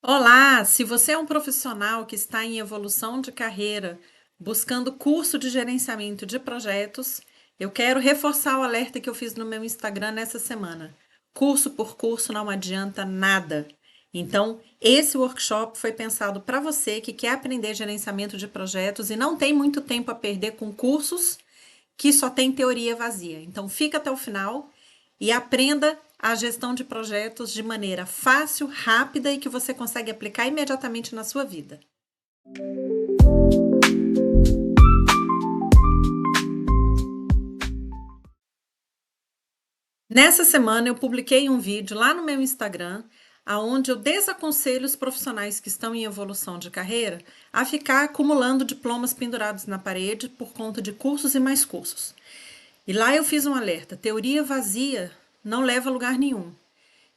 Olá, se você é um profissional que está em evolução de carreira, buscando curso de gerenciamento de projetos, eu quero reforçar o alerta que eu fiz no meu Instagram nessa semana. Curso por curso não adianta nada. Então, esse workshop foi pensado para você que quer aprender gerenciamento de projetos e não tem muito tempo a perder com cursos que só tem teoria vazia. Então, fica até o final e aprenda a gestão de projetos de maneira fácil, rápida e que você consegue aplicar imediatamente na sua vida. Nessa semana eu publiquei um vídeo lá no meu Instagram, aonde eu desaconselho os profissionais que estão em evolução de carreira a ficar acumulando diplomas pendurados na parede por conta de cursos e mais cursos. E lá eu fiz um alerta: teoria vazia não leva a lugar nenhum.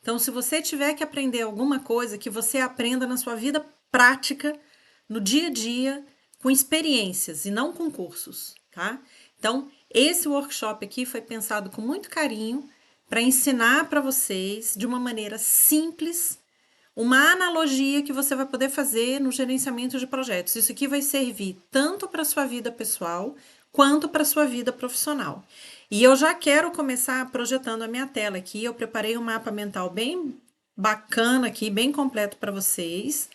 Então, se você tiver que aprender alguma coisa, que você aprenda na sua vida prática, no dia a dia, com experiências e não com cursos, tá? Então, esse workshop aqui foi pensado com muito carinho para ensinar para vocês de uma maneira simples uma analogia que você vai poder fazer no gerenciamento de projetos. Isso aqui vai servir tanto para a sua vida pessoal quanto para a sua vida profissional. E eu já quero começar projetando a minha tela aqui. Eu preparei um mapa mental bem bacana aqui, bem completo para vocês.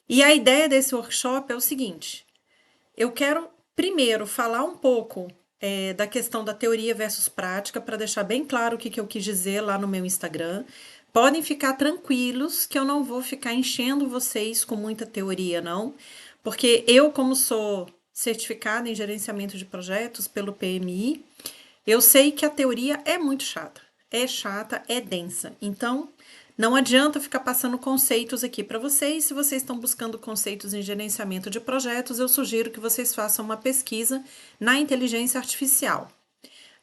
E a ideia desse workshop é o seguinte: eu quero primeiro falar um pouco da questão da teoria versus prática, para deixar bem claro o que eu quis dizer lá no meu Instagram. Podem ficar tranquilos que eu não vou ficar enchendo vocês com muita teoria, não, porque eu, como sou certificada em gerenciamento de projetos pelo PMI, eu sei que a teoria é chata, é densa. Então, não adianta ficar passando conceitos aqui para vocês. Se vocês estão buscando conceitos em gerenciamento de projetos, eu sugiro que vocês façam uma pesquisa na inteligência artificial.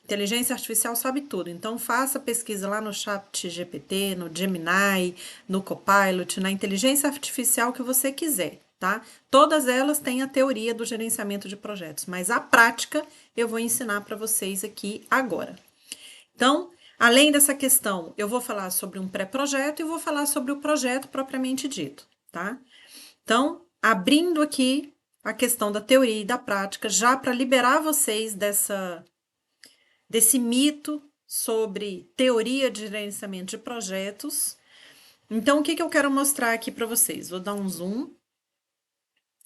Inteligência artificial sabe tudo, então faça pesquisa lá no Chat GPT, no Gemini, no Copilot, na inteligência artificial que você quiser, tá? Todas elas têm a teoria do gerenciamento de projetos, mas a prática eu vou ensinar para vocês aqui agora. Então, além dessa questão, eu vou falar sobre um pré-projeto e vou falar sobre o projeto propriamente dito, tá? Então, abrindo aqui a questão da teoria e da prática, já para liberar vocês desse mito sobre teoria de gerenciamento de projetos. Então, o que eu quero mostrar aqui para vocês? Vou dar um zoom.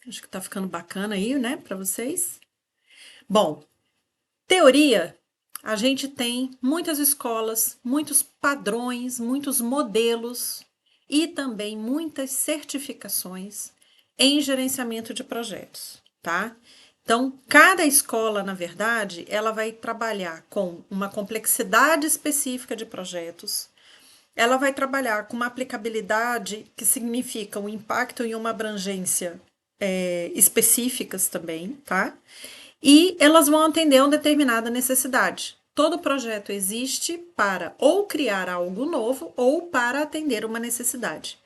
Acho que tá ficando bacana aí, né, para vocês. Bom, teoria, a gente tem muitas escolas, muitos padrões, muitos modelos e também muitas certificações em gerenciamento de projetos, tá? Então, cada escola, na verdade, ela vai trabalhar com uma complexidade específica de projetos, ela vai trabalhar com uma aplicabilidade que significa um impacto e uma abrangência específicas também, tá? E elas vão atender uma determinada necessidade. Todo projeto existe para ou criar algo novo ou para atender uma necessidade.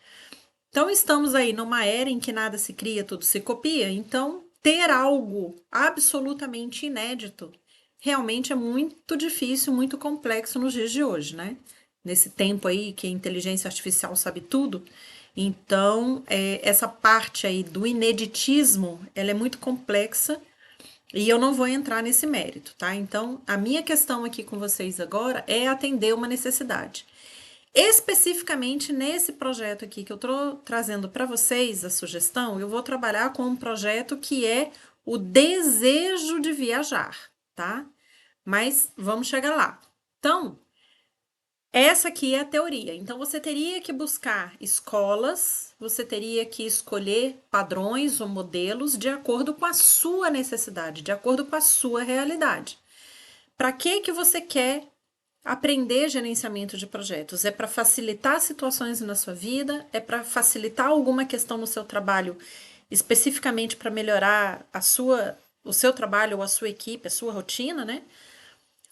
Então, estamos aí numa era em que nada se cria, tudo se copia. Então, ter algo absolutamente inédito realmente é muito difícil, muito complexo nos dias de hoje, né? Nesse tempo aí que a inteligência artificial sabe tudo. Então, essa parte aí do ineditismo, ela é muito complexa e eu não vou entrar nesse mérito, tá? Então, a minha questão aqui com vocês agora é atender uma necessidade. Especificamente nesse projeto aqui que eu estou trazendo para vocês a sugestão, eu vou trabalhar com um projeto que é o desejo de viajar, tá? Mas vamos chegar lá. Então, essa aqui é a teoria. Então, você teria que buscar escolas, você teria que escolher padrões ou modelos de acordo com a sua necessidade, de acordo com a sua realidade. Para que você quer aprender gerenciamento de projetos? É para facilitar situações na sua vida? É para facilitar alguma questão no seu trabalho, especificamente para melhorar o seu trabalho ou a sua equipe, a sua rotina, né?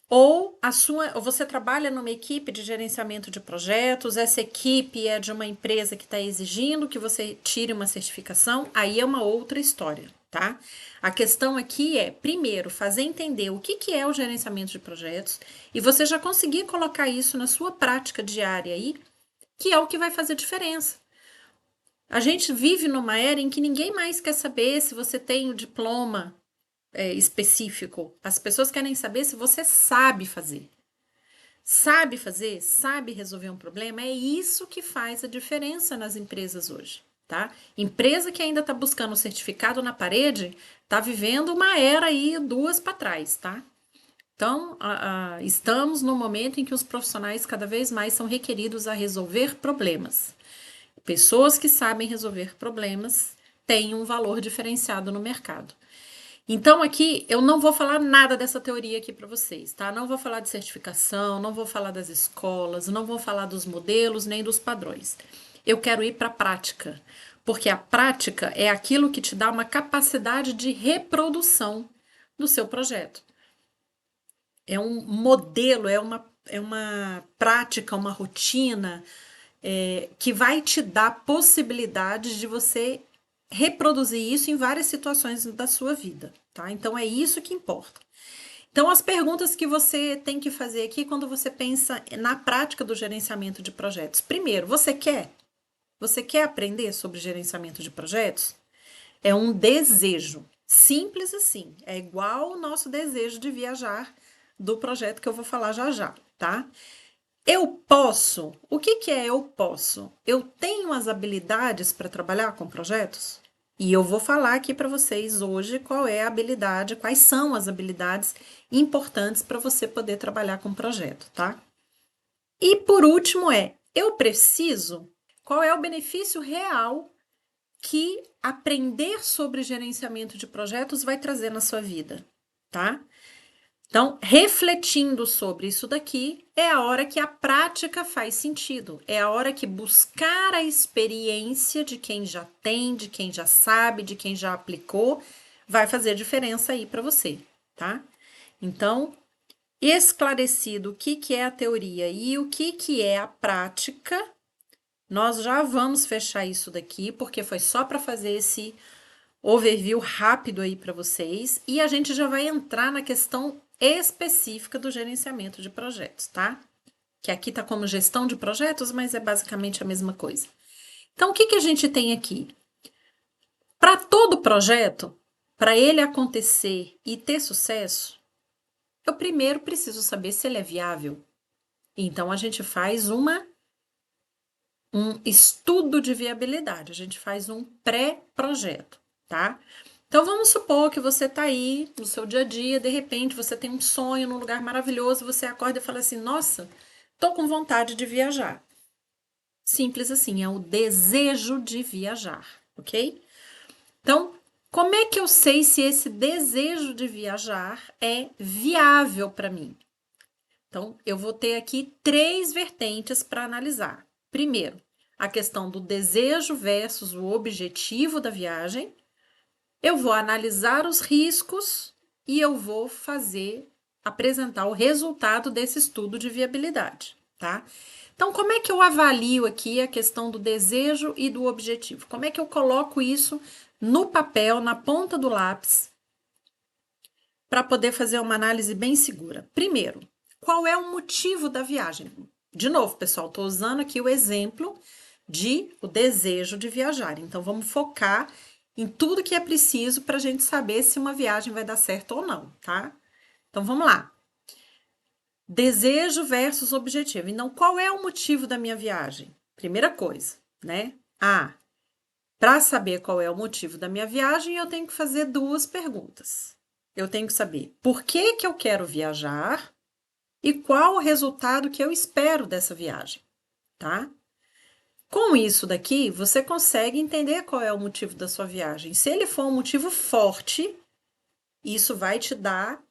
Ou você trabalha numa equipe de gerenciamento de projetos, essa equipe é de uma empresa que está exigindo que você tire uma certificação, aí é uma outra história, tá? A questão aqui é, primeiro, fazer entender o que é o gerenciamento de projetos e você já conseguir colocar isso na sua prática diária aí, que é o que vai fazer diferença. A gente vive numa era em que ninguém mais quer saber se você tem o diploma específico. As pessoas querem saber se você sabe fazer. Sabe fazer? Sabe resolver um problema? É isso que faz a diferença nas empresas hoje, tá? Empresa que ainda está buscando o certificado na parede está vivendo uma era aí duas para trás, tá? Então, estamos no momento em que os profissionais cada vez mais são requeridos a resolver problemas. Pessoas que sabem resolver problemas têm um valor diferenciado no mercado. Então, aqui eu não vou falar nada dessa teoria aqui para vocês, tá? Não vou falar de certificação, não vou falar das escolas, não vou falar dos modelos nem dos padrões. Eu quero ir para a prática, porque a prática é aquilo que te dá uma capacidade de reprodução do seu projeto. É um modelo, é uma prática, uma rotina que vai te dar possibilidades de você reproduzir isso em várias situações da sua vida, tá? Então é isso que importa. Então as perguntas que você tem que fazer aqui quando você pensa na prática do gerenciamento de projetos. Primeiro, você quer? Você quer aprender sobre gerenciamento de projetos? É um desejo, simples assim. É igual o nosso desejo de viajar do projeto que eu vou falar já já, tá? Eu posso. O que que é eu posso? Eu tenho as habilidades para trabalhar com projetos? E eu vou falar aqui para vocês hoje qual é a habilidade, quais são as habilidades importantes para você poder trabalhar com projeto, tá? E por último eu preciso? Qual é o benefício real que aprender sobre gerenciamento de projetos vai trazer na sua vida, tá? Então, refletindo sobre isso daqui, é a hora que a prática faz sentido. É a hora que buscar a experiência de quem já tem, de quem já sabe, de quem já aplicou, vai fazer diferença aí para você, tá? Então, esclarecido o que que é a teoria e o que que é a prática, nós já vamos fechar isso daqui, porque foi só para fazer esse overview rápido aí para vocês e a gente já vai entrar na questão específica do gerenciamento de projetos, tá? Que aqui tá como gestão de projetos, mas é basicamente a mesma coisa. Então, o que que a gente tem aqui? Para todo projeto, para ele acontecer e ter sucesso, eu primeiro preciso saber se ele é viável. Então, a gente faz um estudo de viabilidade, a gente faz um pré-projeto, tá? Então vamos supor que você está aí no seu dia a dia, de repente você tem um sonho num lugar maravilhoso, você acorda e fala assim: "Nossa, tô com vontade de viajar". Simples assim, é o desejo de viajar, ok? Então, como é que eu sei se esse desejo de viajar é viável para mim? Então, eu vou ter aqui três vertentes para analisar. Primeiro, a questão do desejo versus o objetivo da viagem. Eu vou analisar os riscos e eu vou apresentar o resultado desse estudo de viabilidade, tá? Então, como é que eu avalio aqui a questão do desejo e do objetivo? Como é que eu coloco isso no papel, na ponta do lápis, para poder fazer uma análise bem segura? Primeiro, qual é o motivo da viagem? De novo, pessoal, estou usando aqui o exemplo de o desejo de viajar. Então, vamos focar em tudo que é preciso para a gente saber se uma viagem vai dar certo ou não, tá? Então, vamos lá. Desejo versus objetivo. Então, qual é o motivo da minha viagem? Primeira coisa, né? Para saber qual é o motivo da minha viagem, eu tenho que fazer duas perguntas. Eu tenho que saber por que que eu quero viajar e qual o resultado que eu espero dessa viagem, tá? Com isso daqui, você consegue entender qual é o motivo da sua viagem. Se ele for um motivo forte, isso vai te dar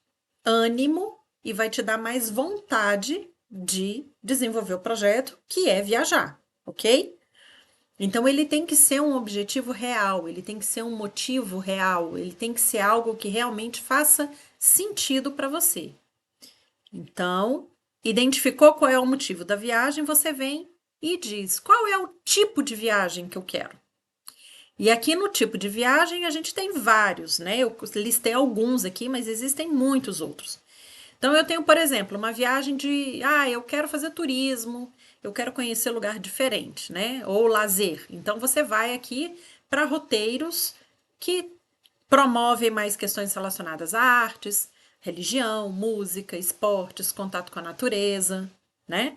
ânimo e vai te dar mais vontade de desenvolver o projeto, que é viajar, ok? Então, ele tem que ser um objetivo real, ele tem que ser um motivo real, ele tem que ser algo que realmente faça sentido para você. Então, identificou qual é o motivo da viagem, você vem e diz qual é o tipo de viagem que eu quero. E aqui no tipo de viagem a gente tem vários, né? Eu listei alguns aqui, mas existem muitos outros. Então eu tenho, por exemplo, uma viagem eu quero fazer turismo, eu quero conhecer lugar diferente, né? Ou lazer. Então você vai aqui para roteiros que promovem mais questões relacionadas a artes, religião, música, esportes, contato com a natureza, né?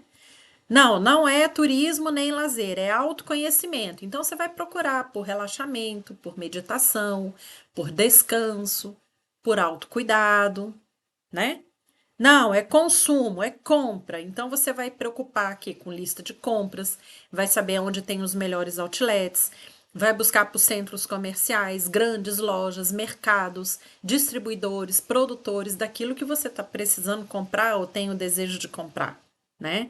Não, não é turismo nem lazer, é autoconhecimento. Então você vai procurar por relaxamento, por meditação, por descanso, por autocuidado, né? Não, é consumo, é compra. Então você vai preocupar aqui com lista de compras, vai saber onde tem os melhores outlets, vai buscar por centros comerciais, grandes lojas, mercados, distribuidores, produtores daquilo que você está precisando comprar ou tem o desejo de comprar, né?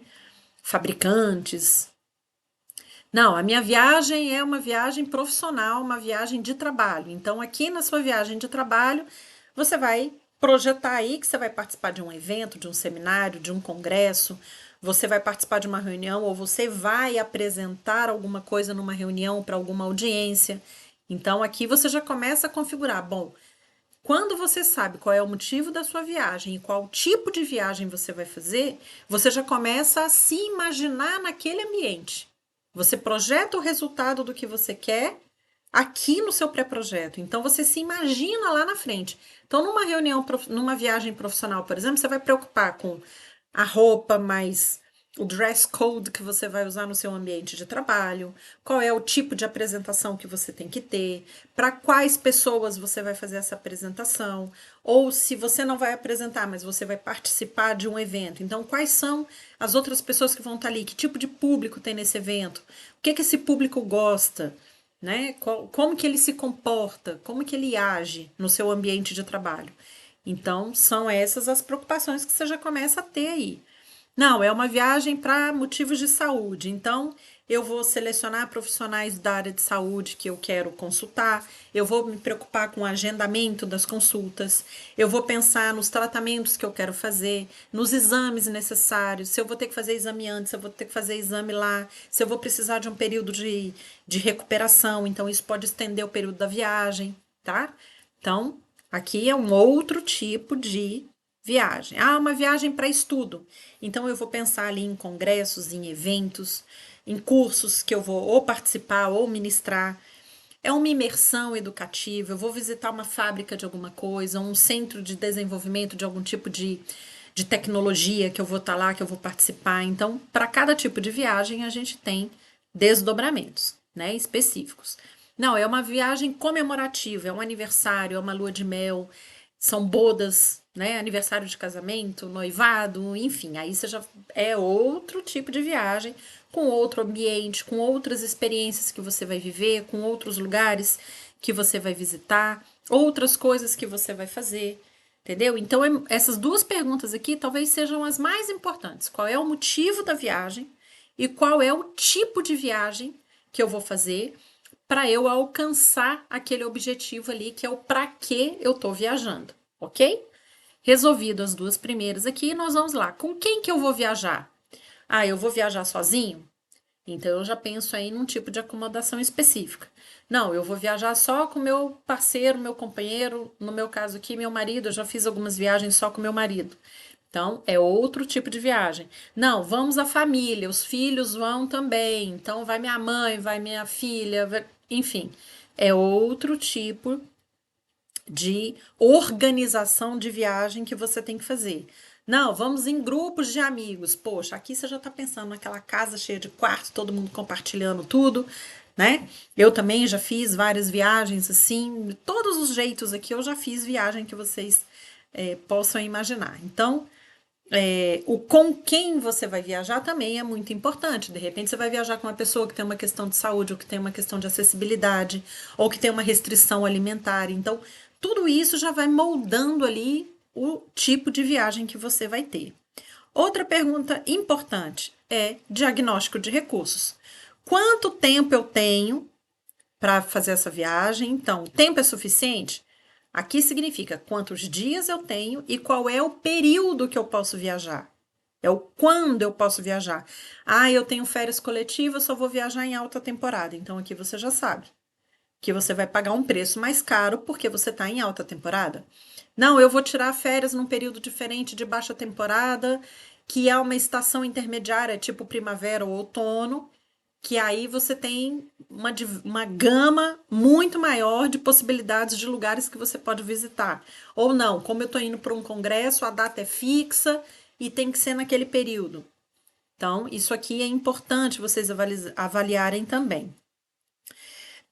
Fabricantes. Não, a minha viagem é uma viagem profissional, uma viagem de trabalho. Então, aqui na sua viagem de trabalho, você vai projetar aí que você vai participar de um evento, de um seminário, de um congresso, você vai participar de uma reunião ou você vai apresentar alguma coisa numa reunião para alguma audiência. Então, aqui você já começa a configurar. Bom, quando você sabe qual é o motivo da sua viagem e qual tipo de viagem você vai fazer, você já começa a se imaginar naquele ambiente. Você projeta o resultado do que você quer aqui no seu pré-projeto. Então você se imagina lá na frente. Então, numa reunião, numa viagem profissional, por exemplo, você vai preocupar com a roupa mais o dress code que você vai usar no seu ambiente de trabalho, qual é o tipo de apresentação que você tem que ter, para quais pessoas você vai fazer essa apresentação, ou se você não vai apresentar, mas você vai participar de um evento. Então, quais são as outras pessoas que vão estar ali? Que tipo de público tem nesse evento? O que esse público gosta? Né? Como que ele se comporta? Como que ele age no seu ambiente de trabalho? Então, são essas as preocupações que você já começa a ter aí. Não, é uma viagem para motivos de saúde. Então, eu vou selecionar profissionais da área de saúde que eu quero consultar, eu vou me preocupar com o agendamento das consultas, eu vou pensar nos tratamentos que eu quero fazer, nos exames necessários, se eu vou ter que fazer exame antes, se eu vou ter que fazer exame lá, se eu vou precisar de um período de recuperação, então isso pode estender o período da viagem, tá? Então, aqui é um outro tipo de viagem. Ah, uma viagem para estudo. Então eu vou pensar ali em congressos, em eventos, em cursos que eu vou ou participar ou ministrar. É uma imersão educativa. Eu vou visitar uma fábrica de alguma coisa, um centro de desenvolvimento de algum tipo de tecnologia que eu vou estar lá, que eu vou participar. Então, para cada tipo de viagem, a gente tem desdobramentos, né, específicos. Não, é uma viagem comemorativa, é um aniversário, é uma lua de mel, são bodas, né, aniversário de casamento, noivado, enfim, aí você já é outro tipo de viagem, com outro ambiente, com outras experiências que você vai viver, com outros lugares que você vai visitar, outras coisas que você vai fazer, entendeu? Então, essas duas perguntas aqui talvez sejam as mais importantes. Qual é o motivo da viagem e qual é o tipo de viagem que eu vou fazer para eu alcançar aquele objetivo ali, que é o para que eu tô viajando, ok? Resolvido as duas primeiras aqui, nós vamos lá. Com quem que eu vou viajar? Ah, eu vou viajar sozinho? Então eu já penso aí num tipo de acomodação específica. Não, eu vou viajar só com meu parceiro, meu companheiro, no meu caso aqui, meu marido, eu já fiz algumas viagens só com meu marido. Então, é outro tipo de viagem. Não, vamos a família, os filhos vão também. Então, vai minha mãe, vai minha filha, enfim, é outro tipo de organização de viagem que você tem que fazer. Não, vamos em grupos de amigos. Poxa, aqui você já está pensando naquela casa cheia de quartos, todo mundo compartilhando tudo, né? Eu também já fiz várias viagens assim, de todos os jeitos aqui eu já fiz viagem que vocês possam imaginar. Então, o com quem você vai viajar também é muito importante. De repente, você vai viajar com uma pessoa que tem uma questão de saúde, ou que tem uma questão de acessibilidade, ou que tem uma restrição alimentar. Então, tudo isso já vai moldando ali o tipo de viagem que você vai ter. Outra pergunta importante é diagnóstico de recursos. Quanto tempo eu tenho para fazer essa viagem? Então, tempo é suficiente? Aqui significa quantos dias eu tenho e qual é o período que eu posso viajar. É o quando eu posso viajar. Ah, eu tenho férias coletivas, só vou viajar em alta temporada. Então aqui você já sabe que você vai pagar um preço mais caro porque você está em alta temporada. Não, eu vou tirar férias num período diferente de baixa temporada que é uma estação intermediária, tipo primavera ou outono, que aí você tem uma gama muito maior de possibilidades de lugares que você pode visitar. Ou não, como eu estou indo para um congresso, a data é fixa e tem que ser naquele período. Então, isso aqui é importante vocês avaliarem também.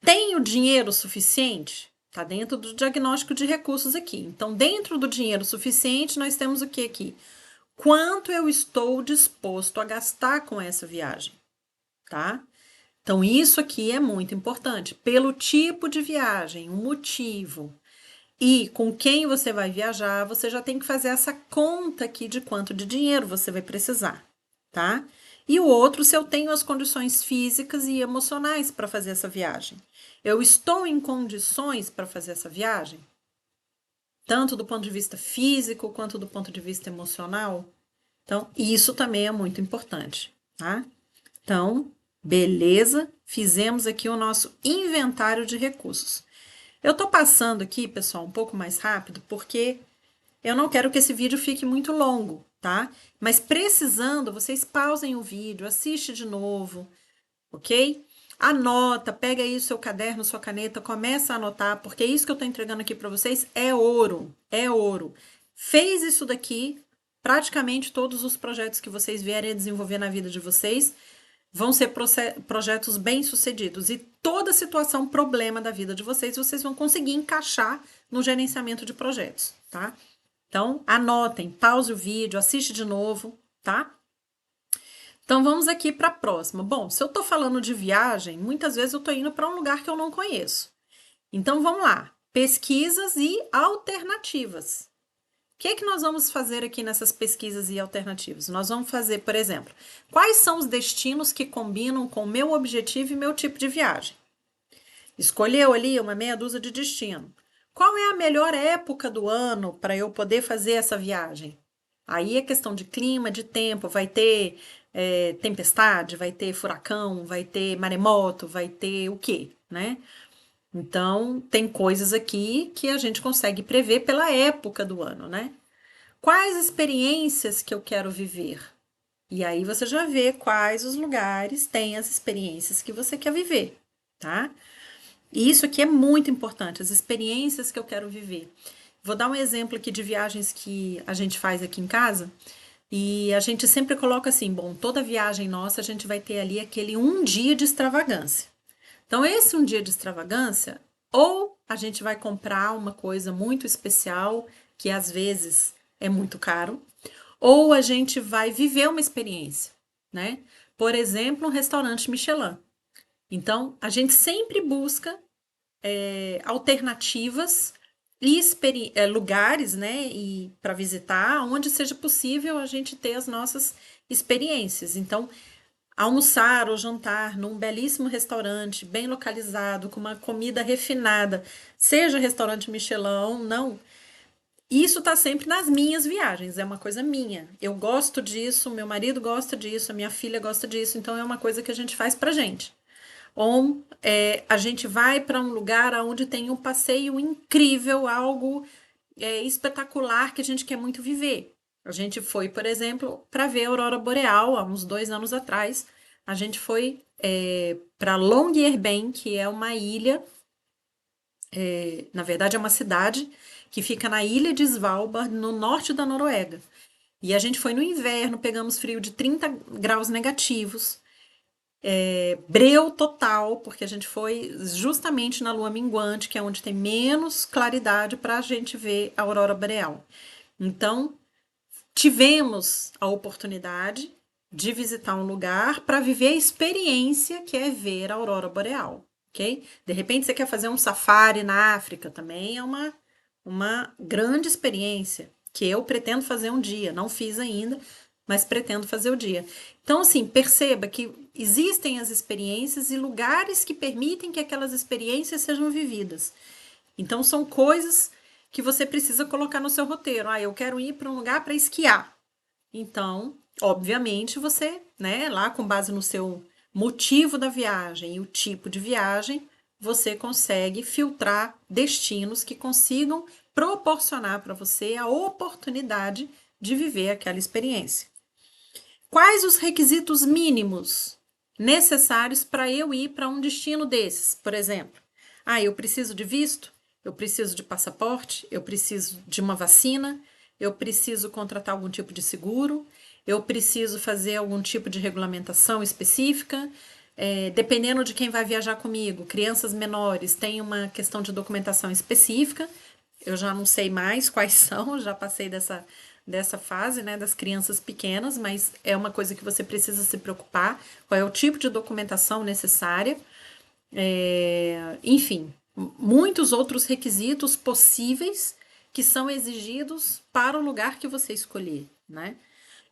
Tem o dinheiro suficiente? Está dentro do diagnóstico de recursos aqui. Então, dentro do dinheiro suficiente, nós temos o que aqui? Quanto eu estou disposto a gastar com essa viagem, tá? Então, isso aqui é muito importante. Pelo tipo de viagem, o motivo e com quem você vai viajar, você já tem que fazer essa conta aqui de quanto de dinheiro você vai precisar, tá? E o outro, se eu tenho as condições físicas e emocionais para fazer essa viagem. Eu estou em condições para fazer essa viagem? Tanto do ponto de vista físico quanto do ponto de vista emocional? Então, isso também é muito importante, tá? Então, beleza, fizemos aqui o nosso inventário de recursos. Eu tô passando aqui, pessoal, um pouco mais rápido, porque eu não quero que esse vídeo fique muito longo, tá? Mas precisando, vocês pausem o vídeo, assiste de novo, ok? Anota, pega aí o seu caderno, sua caneta, começa a anotar, porque isso que eu tô entregando aqui para vocês é ouro, é ouro. Fez isso daqui, praticamente todos os projetos que vocês vierem a desenvolver na vida de vocês vão ser projetos bem-sucedidos. E toda situação, problema da vida de vocês, vocês vão conseguir encaixar no gerenciamento de projetos, tá? Então, anotem, pause o vídeo, assiste de novo, tá? Então, vamos aqui para a próxima. Bom, se eu estou falando de viagem, muitas vezes eu estou indo para um lugar que eu não conheço. Então, vamos lá. Pesquisas e alternativas. O que é que nós vamos fazer aqui nessas pesquisas e alternativas? Nós vamos fazer, por exemplo, quais são os destinos que combinam com o meu objetivo e meu tipo de viagem? Escolheu ali uma meia dúzia de destino. Qual é a melhor época do ano para eu poder fazer essa viagem? Aí é questão de clima, de tempo, vai ter tempestade, vai ter furacão, vai ter maremoto, vai ter o quê, né? Então, tem coisas aqui que a gente consegue prever pela época do ano, né? Quais experiências que eu quero viver? E aí você já vê quais os lugares têm as experiências que você quer viver, tá? E isso aqui é muito importante, as experiências que eu quero viver. Vou dar um exemplo aqui de viagens que a gente faz aqui em casa. E a gente sempre coloca assim, bom, toda viagem nossa a gente vai ter ali aquele um dia de extravagância. Então, esse um dia de extravagância, ou a gente vai comprar uma coisa muito especial, que às vezes é muito caro, ou a gente vai viver uma experiência, né? Por exemplo, um restaurante Michelin. Então, a gente sempre busca alternativas e lugares, né, e para visitar, onde seja possível a gente ter as nossas experiências. Então, almoçar ou jantar num belíssimo restaurante, bem localizado, com uma comida refinada, seja restaurante Michelin ou não, isso está sempre nas minhas viagens, é uma coisa minha. Eu gosto disso, meu marido gosta disso, a minha filha gosta disso, então é uma coisa que a gente faz pra gente. Ou a gente vai para um lugar onde tem um passeio incrível, algo espetacular que a gente quer muito viver. A gente foi, por exemplo, para ver a Aurora Boreal há uns 2 anos atrás. A gente foi para Longyearbyen, que é uma ilha, na verdade é uma cidade que fica na ilha de Svalbard, no norte da Noruega. E a gente foi no inverno, pegamos frio de 30 graus negativos, breu total, porque a gente foi justamente na lua minguante, que é onde tem menos claridade para a gente ver a aurora boreal. Então, tivemos a oportunidade de visitar um lugar para viver a experiência que é ver a aurora boreal, ok? De repente você quer fazer um safari na África, também é uma grande experiência que eu pretendo fazer um dia, não fiz ainda, mas pretendo fazer o dia. Então, assim, perceba que existem as experiências e lugares que permitem que aquelas experiências sejam vividas. Então, são coisas que você precisa colocar no seu roteiro. Ah, eu quero ir para um lugar para esquiar. Então, obviamente, você, né, lá com base no seu motivo da viagem e o tipo de viagem, você consegue filtrar destinos que consigam proporcionar para você a oportunidade de viver aquela experiência. Quais os requisitos mínimos necessários para eu ir para um destino desses? Por exemplo, eu preciso de visto, eu preciso de passaporte, eu preciso de uma vacina, eu preciso contratar algum tipo de seguro, eu preciso fazer algum tipo de regulamentação específica. Dependendo de quem vai viajar comigo, crianças menores, tem uma questão de documentação específica. Eu já não sei mais quais são, já passei dessa fase, né, das crianças pequenas, mas é uma coisa que você precisa se preocupar, qual é o tipo de documentação necessária. Enfim, muitos outros requisitos possíveis que são exigidos para o lugar que você escolher, né?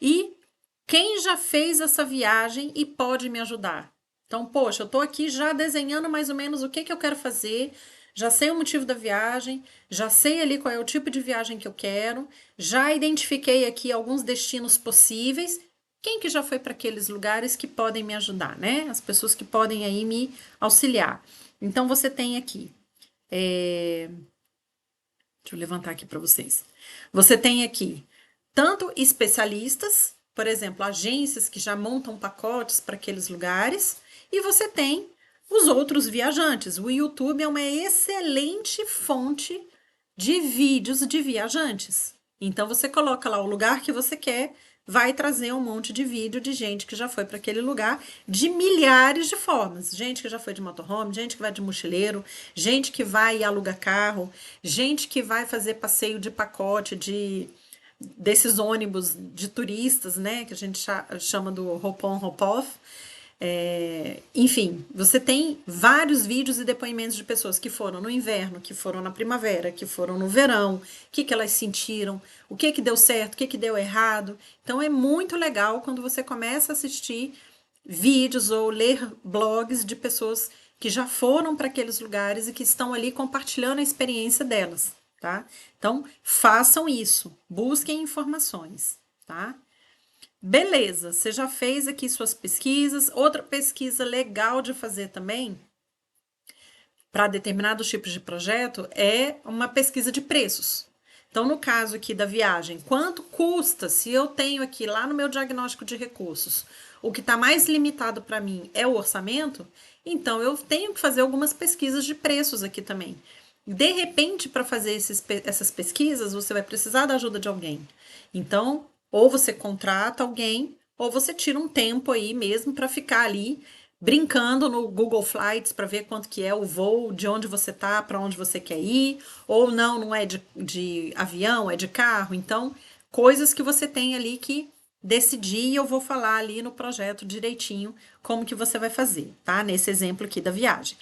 E quem já fez essa viagem e pode me ajudar? Então, poxa, eu estou aqui já desenhando mais ou menos o que eu quero fazer, já sei o motivo da viagem, já sei ali qual é o tipo de viagem que eu quero, já identifiquei aqui alguns destinos possíveis. Quem que já foi para aqueles lugares que podem me ajudar, né? As pessoas que podem aí me auxiliar. Então, você tem aqui. Deixa eu levantar aqui para vocês. Você tem aqui tanto especialistas, por exemplo, agências que já montam pacotes para aqueles lugares, e você tem os outros viajantes. O YouTube é uma excelente fonte de vídeos de viajantes. Então você coloca lá o lugar que você quer, vai trazer um monte de vídeo de gente que já foi para aquele lugar de milhares de formas. Gente que já foi de motorhome, gente que vai de mochileiro, gente que vai e aluga carro, gente que vai fazer passeio de pacote desses ônibus de turistas, né, que a gente chama do hop-on, hop-off. Enfim, você tem vários vídeos e depoimentos de pessoas que foram no inverno, que foram na primavera, que foram no verão, o que elas sentiram, o que deu certo, o que deu errado. Então é muito legal quando você começa a assistir vídeos ou ler blogs de pessoas que já foram para aqueles lugares e que estão ali compartilhando a experiência delas, tá? Então façam isso, busquem informações, tá? Beleza, você já fez aqui suas pesquisas. Outra pesquisa legal de fazer também, para determinados tipos de projeto, é uma pesquisa de preços. Então, no caso aqui da viagem, quanto custa se eu tenho aqui lá no meu diagnóstico de recursos, o que está mais limitado para mim é o orçamento, então eu tenho que fazer algumas pesquisas de preços aqui também. De repente, para fazer essas pesquisas, você vai precisar da ajuda de alguém. Então, ou você contrata alguém, ou você tira um tempo aí mesmo para ficar ali brincando no Google Flights para ver quanto que é o voo, de onde você tá, para onde você quer ir, ou não é de avião, é de carro. Então, coisas que você tem ali que decidir e eu vou falar ali no projeto direitinho como que você vai fazer, tá? Nesse exemplo aqui da viagem.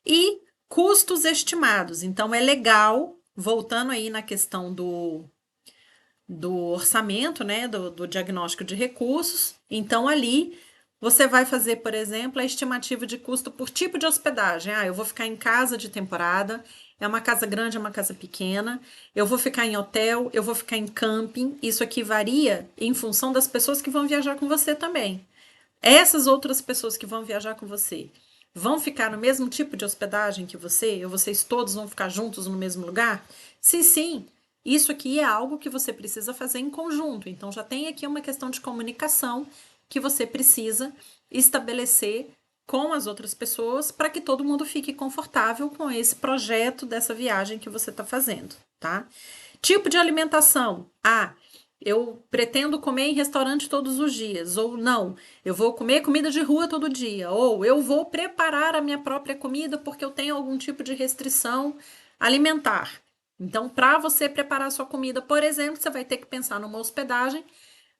E custos estimados. Então, é legal, voltando aí na questão do orçamento, né, do diagnóstico de recursos. Então, ali você vai fazer, por exemplo, a estimativa de custo por tipo de hospedagem. Eu vou ficar em casa de temporada, é uma casa grande, é uma casa pequena, eu vou ficar em hotel, eu vou ficar em camping. Isso aqui varia em função das pessoas que vão viajar com você também. Essas outras pessoas que vão viajar com você vão ficar no mesmo tipo de hospedagem que você? Ou vocês todos vão ficar juntos no mesmo lugar? Se sim, isso aqui é algo que você precisa fazer em conjunto. Então já tem aqui uma questão de comunicação que você precisa estabelecer com as outras pessoas para que todo mundo fique confortável com esse projeto dessa viagem que você está fazendo, tá? Tipo de alimentação. Eu pretendo comer em restaurante todos os dias, ou não, eu vou comer comida de rua todo dia, ou eu vou preparar a minha própria comida porque eu tenho algum tipo de restrição alimentar. Então, para você preparar a sua comida, por exemplo, você vai ter que pensar numa hospedagem,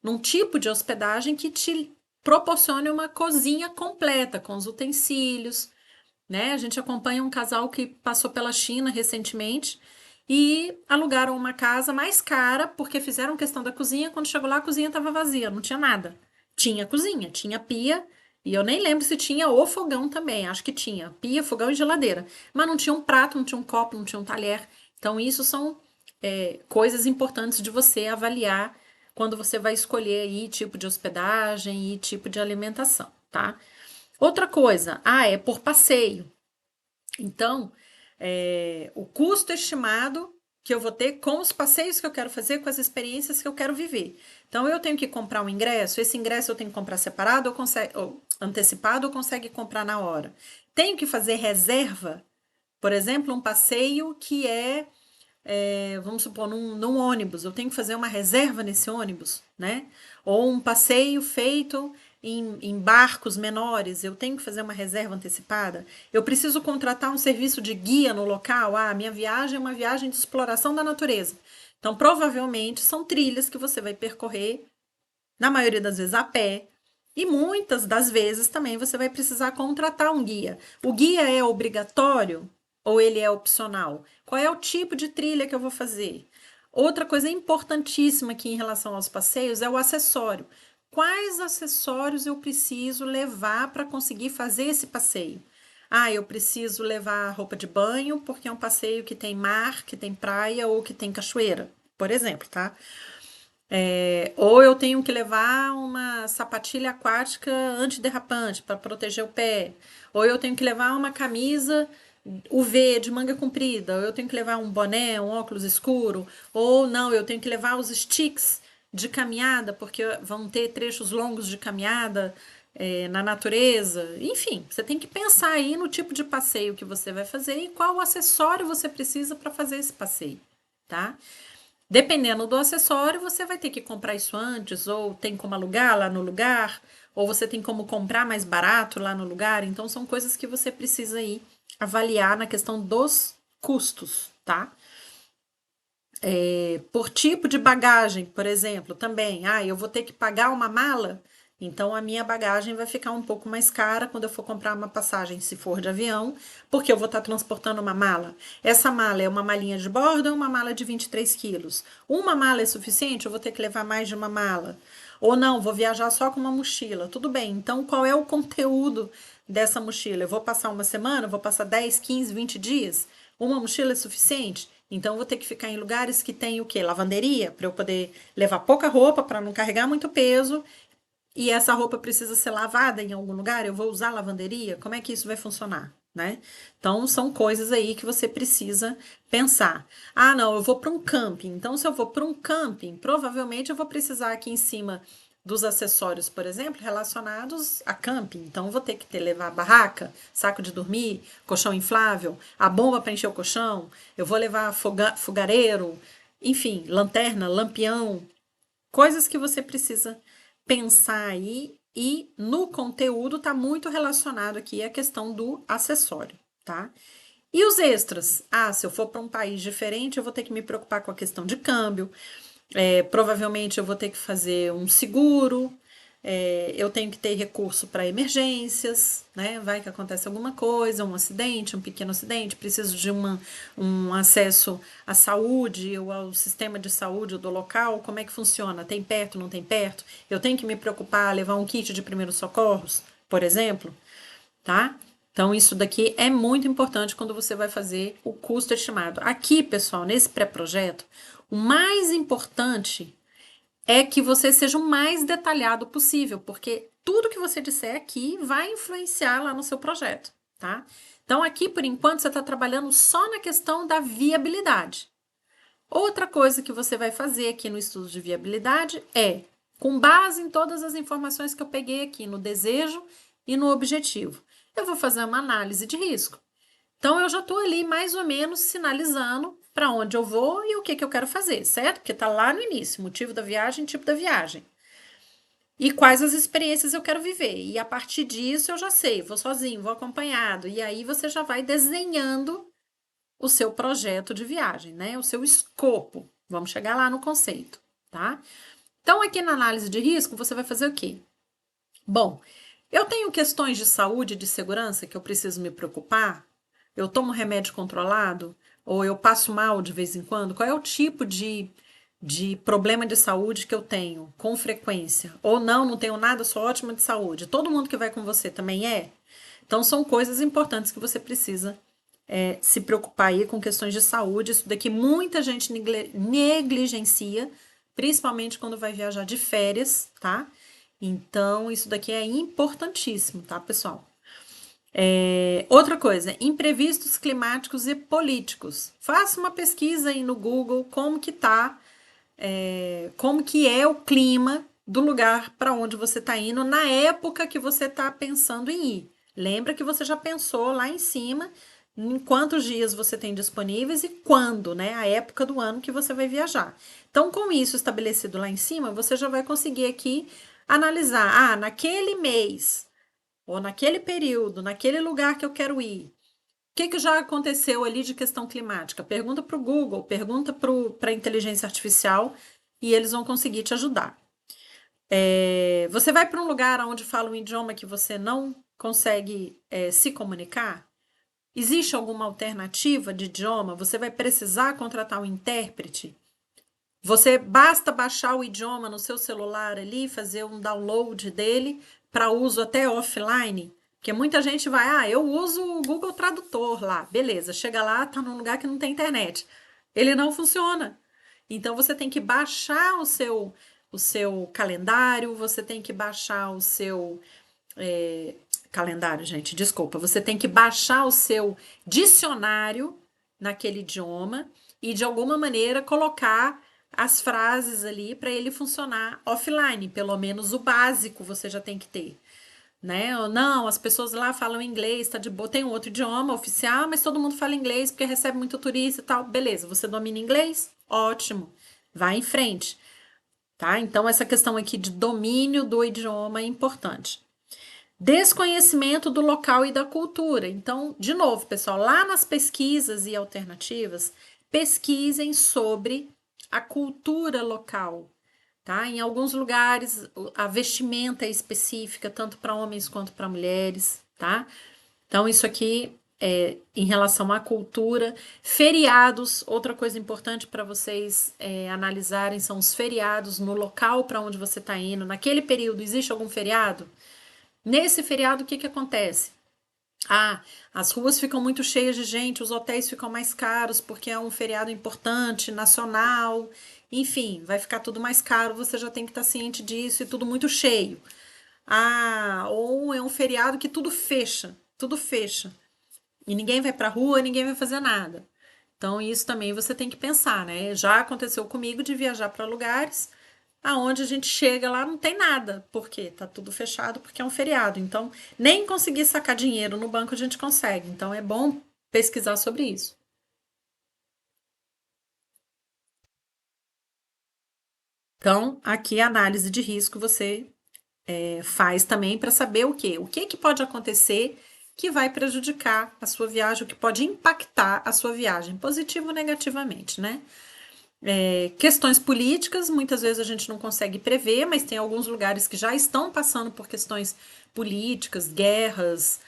num tipo de hospedagem que te proporcione uma cozinha completa, com os utensílios, né? A gente acompanha um casal que passou pela China recentemente e alugaram uma casa mais cara porque fizeram questão da cozinha. Quando chegou lá, a cozinha estava vazia, não tinha nada. Tinha cozinha, tinha pia, e eu nem lembro se tinha o fogão também. Acho que tinha pia, fogão e geladeira. Mas não tinha um prato, não tinha um copo, não tinha um talher. Então, isso são coisas importantes de você avaliar quando você vai escolher aí tipo de hospedagem e tipo de alimentação, tá? Outra coisa, é por passeio. Então, o custo estimado que eu vou ter com os passeios que eu quero fazer, com as experiências que eu quero viver. Então, eu tenho que comprar um ingresso, esse ingresso eu tenho que comprar separado ou antecipado ou consegue comprar na hora. Tenho que fazer reserva, por exemplo, um passeio que vamos supor, num ônibus, eu tenho que fazer uma reserva nesse ônibus, né? Ou um passeio feito em barcos menores, eu tenho que fazer uma reserva antecipada. Eu preciso contratar um serviço de guia no local. Ah, minha viagem é uma viagem de exploração da natureza. Então, provavelmente, são trilhas que você vai percorrer, na maioria das vezes, a pé. E muitas das vezes também você vai precisar contratar um guia. O guia é obrigatório ou ele é opcional? Qual é o tipo de trilha que eu vou fazer? Outra coisa importantíssima aqui em relação aos passeios é o acessório. Quais acessórios eu preciso levar para conseguir fazer esse passeio? Ah, eu preciso levar roupa de banho porque é um passeio que tem mar, que tem praia ou que tem cachoeira, por exemplo, tá? Ou eu tenho que levar uma sapatilha aquática antiderrapante para proteger o pé. Ou eu tenho que levar uma camisa UV de manga comprida. Ou eu tenho que levar um boné, um óculos escuro. Ou não, eu tenho que levar os sticks de caminhada, porque vão ter trechos longos de caminhada na natureza. Enfim, você tem que pensar aí no tipo de passeio que você vai fazer e qual acessório você precisa para fazer esse passeio, tá? Dependendo do acessório, você vai ter que comprar isso antes, ou tem como alugar lá no lugar, ou você tem como comprar mais barato lá no lugar. Então, são coisas que você precisa aí avaliar na questão dos custos, tá? Por tipo de bagagem, por exemplo, também. Ah, eu vou ter que pagar uma mala, então a minha bagagem vai ficar um pouco mais cara quando eu for comprar uma passagem, se for de avião, porque eu vou estar transportando uma mala. Essa mala é uma malinha de bordo ou uma mala de 23 quilos? Uma mala é suficiente? Eu vou ter que levar mais de uma mala? Ou não, vou viajar só com uma mochila. Tudo bem, então qual é o conteúdo dessa mochila? Eu vou passar uma semana? Vou passar 10, 15, 20 dias? Uma mochila é suficiente? Então, eu vou ter que ficar em lugares que tem o quê? Lavanderia, para eu poder levar pouca roupa, para não carregar muito peso. E essa roupa precisa ser lavada em algum lugar? Eu vou usar lavanderia? Como é que isso vai funcionar? Né? Então, são coisas aí que você precisa pensar. Ah, não, eu vou para um camping. Então, se eu vou para um camping, provavelmente eu vou precisar aqui em cima dos acessórios, por exemplo, relacionados a camping. Então, vou ter que levar barraca, saco de dormir, colchão inflável, a bomba para encher o colchão, eu vou levar fogareiro, enfim, lanterna, lampião, coisas que você precisa pensar aí. E no conteúdo está muito relacionado aqui a questão do acessório, tá? E os extras? Ah, se eu for para um país diferente, eu vou ter que me preocupar com a questão de câmbio. Provavelmente eu vou ter que fazer um seguro, eu tenho que ter recurso para emergências, né? Vai que acontece alguma coisa, um acidente, um pequeno acidente, preciso de um acesso à saúde ou ao sistema de saúde do local, como é que funciona? Tem perto, não tem perto? Eu tenho que me preocupar, levar um kit de primeiros socorros, por exemplo, tá? Então, isso daqui é muito importante quando você vai fazer o custo estimado. Aqui, pessoal, nesse pré-projeto, o mais importante é que você seja o mais detalhado possível, porque tudo que você disser aqui vai influenciar lá no seu projeto, tá? Então, aqui, por enquanto, você está trabalhando só na questão da viabilidade. Outra coisa que você vai fazer aqui no estudo de viabilidade é, com base em todas as informações que eu peguei aqui no desejo e no objetivo, eu vou fazer uma análise de risco. Então, eu já estou ali mais ou menos sinalizando para onde eu vou e o que eu quero fazer, certo? Porque está lá no início, motivo da viagem, tipo da viagem. E quais as experiências eu quero viver. E a partir disso eu já sei, vou sozinho, vou acompanhado. E aí você já vai desenhando o seu projeto de viagem, né? O seu escopo. Vamos chegar lá no conceito, tá? Então, aqui na análise de risco, você vai fazer o quê? Bom, eu tenho questões de saúde e de segurança que eu preciso me preocupar? Eu tomo remédio controlado? Ou eu passo mal de vez em quando? Qual é o tipo de problema de saúde que eu tenho com frequência? Ou não, não tenho nada, sou ótima de saúde. Todo mundo que vai com você também é? Então, são coisas importantes que você precisa se preocupar aí com questões de saúde. Isso daqui muita gente negligencia, principalmente quando vai viajar de férias, tá? Então, isso daqui é importantíssimo, tá, pessoal? Outra coisa, imprevistos climáticos e políticos. Faça uma pesquisa aí no Google como que é o clima do lugar para onde você está indo na época que você está pensando em ir. Lembra que você já pensou lá em cima em quantos dias você tem disponíveis e quando, né? A época do ano que você vai viajar. Então, com isso estabelecido lá em cima, você já vai conseguir aqui analisar, naquele mês ou naquele período, naquele lugar que eu quero ir. O que já aconteceu ali de questão climática? Pergunta para o Google, pergunta para a inteligência artificial e eles vão conseguir te ajudar. Você vai para um lugar onde fala um idioma que você não consegue se comunicar? Existe alguma alternativa de idioma? Você vai precisar contratar um intérprete? Você basta baixar o idioma no seu celular ali, fazer um download dele para uso até offline? Porque muita gente vai, eu uso o Google Tradutor lá. Beleza, chega lá, tá num lugar que não tem internet. Ele não funciona. Então você tem que baixar o seu calendário, você tem que baixar o seu calendário, gente, desculpa. Você tem que baixar o seu dicionário naquele idioma e de alguma maneira colocar as frases ali para ele funcionar offline, pelo menos o básico você já tem que ter, né? Ou não, as pessoas lá falam inglês, tá de boa, tem um outro idioma oficial, mas todo mundo fala inglês porque recebe muito turista e tal. Beleza, você domina inglês? Ótimo. Vai em frente, tá? Então essa questão aqui de domínio do idioma é importante. Desconhecimento do local e da cultura. Então, de novo, pessoal, lá nas pesquisas e alternativas, pesquisem sobre a cultura local, tá? Em alguns lugares, a vestimenta é específica, tanto para homens quanto para mulheres, tá? Então, isso aqui é em relação à cultura. Feriados, outra coisa importante para vocês analisarem são os feriados no local para onde você está indo. Naquele período, existe algum feriado? Nesse feriado, o que acontece? As ruas ficam muito cheias de gente, os hotéis ficam mais caros porque é um feriado importante, nacional, enfim, vai ficar tudo mais caro, você já tem que estar ciente disso e tudo muito cheio. Ou é um feriado que tudo fecha. E ninguém vai pra rua, ninguém vai fazer nada. Então, isso também você tem que pensar, né? Já aconteceu comigo de viajar para lugares aonde a gente chega lá não tem nada, porque tá tudo fechado porque é um feriado. Então, nem conseguir sacar dinheiro no banco a gente consegue. Então, é bom pesquisar sobre isso. Então, aqui a análise de risco você faz também para saber o quê? O que que pode acontecer que vai prejudicar a sua viagem, o que pode impactar a sua viagem, positivo ou negativamente, né? Questões políticas, muitas vezes a gente não consegue prever, mas tem alguns lugares que já estão passando por questões políticas, guerras,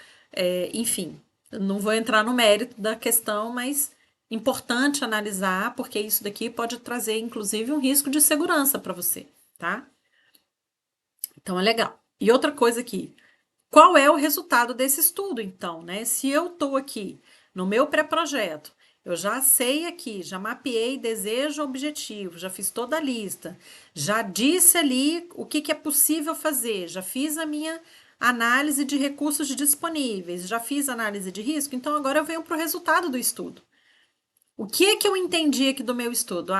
enfim. Não vou entrar no mérito da questão, mas importante analisar, porque isso daqui pode trazer, inclusive, um risco de segurança para você, tá? Então é legal. E outra coisa aqui, qual é o resultado desse estudo, então, né? Se eu estou aqui no meu pré-projeto, eu já sei aqui, já mapeei desejo, objetivo, já fiz toda a lista, já disse ali o que é possível fazer, já fiz a minha análise de recursos disponíveis, já fiz análise de risco, então agora eu venho para o resultado do estudo. O que é que eu entendi aqui do meu estudo?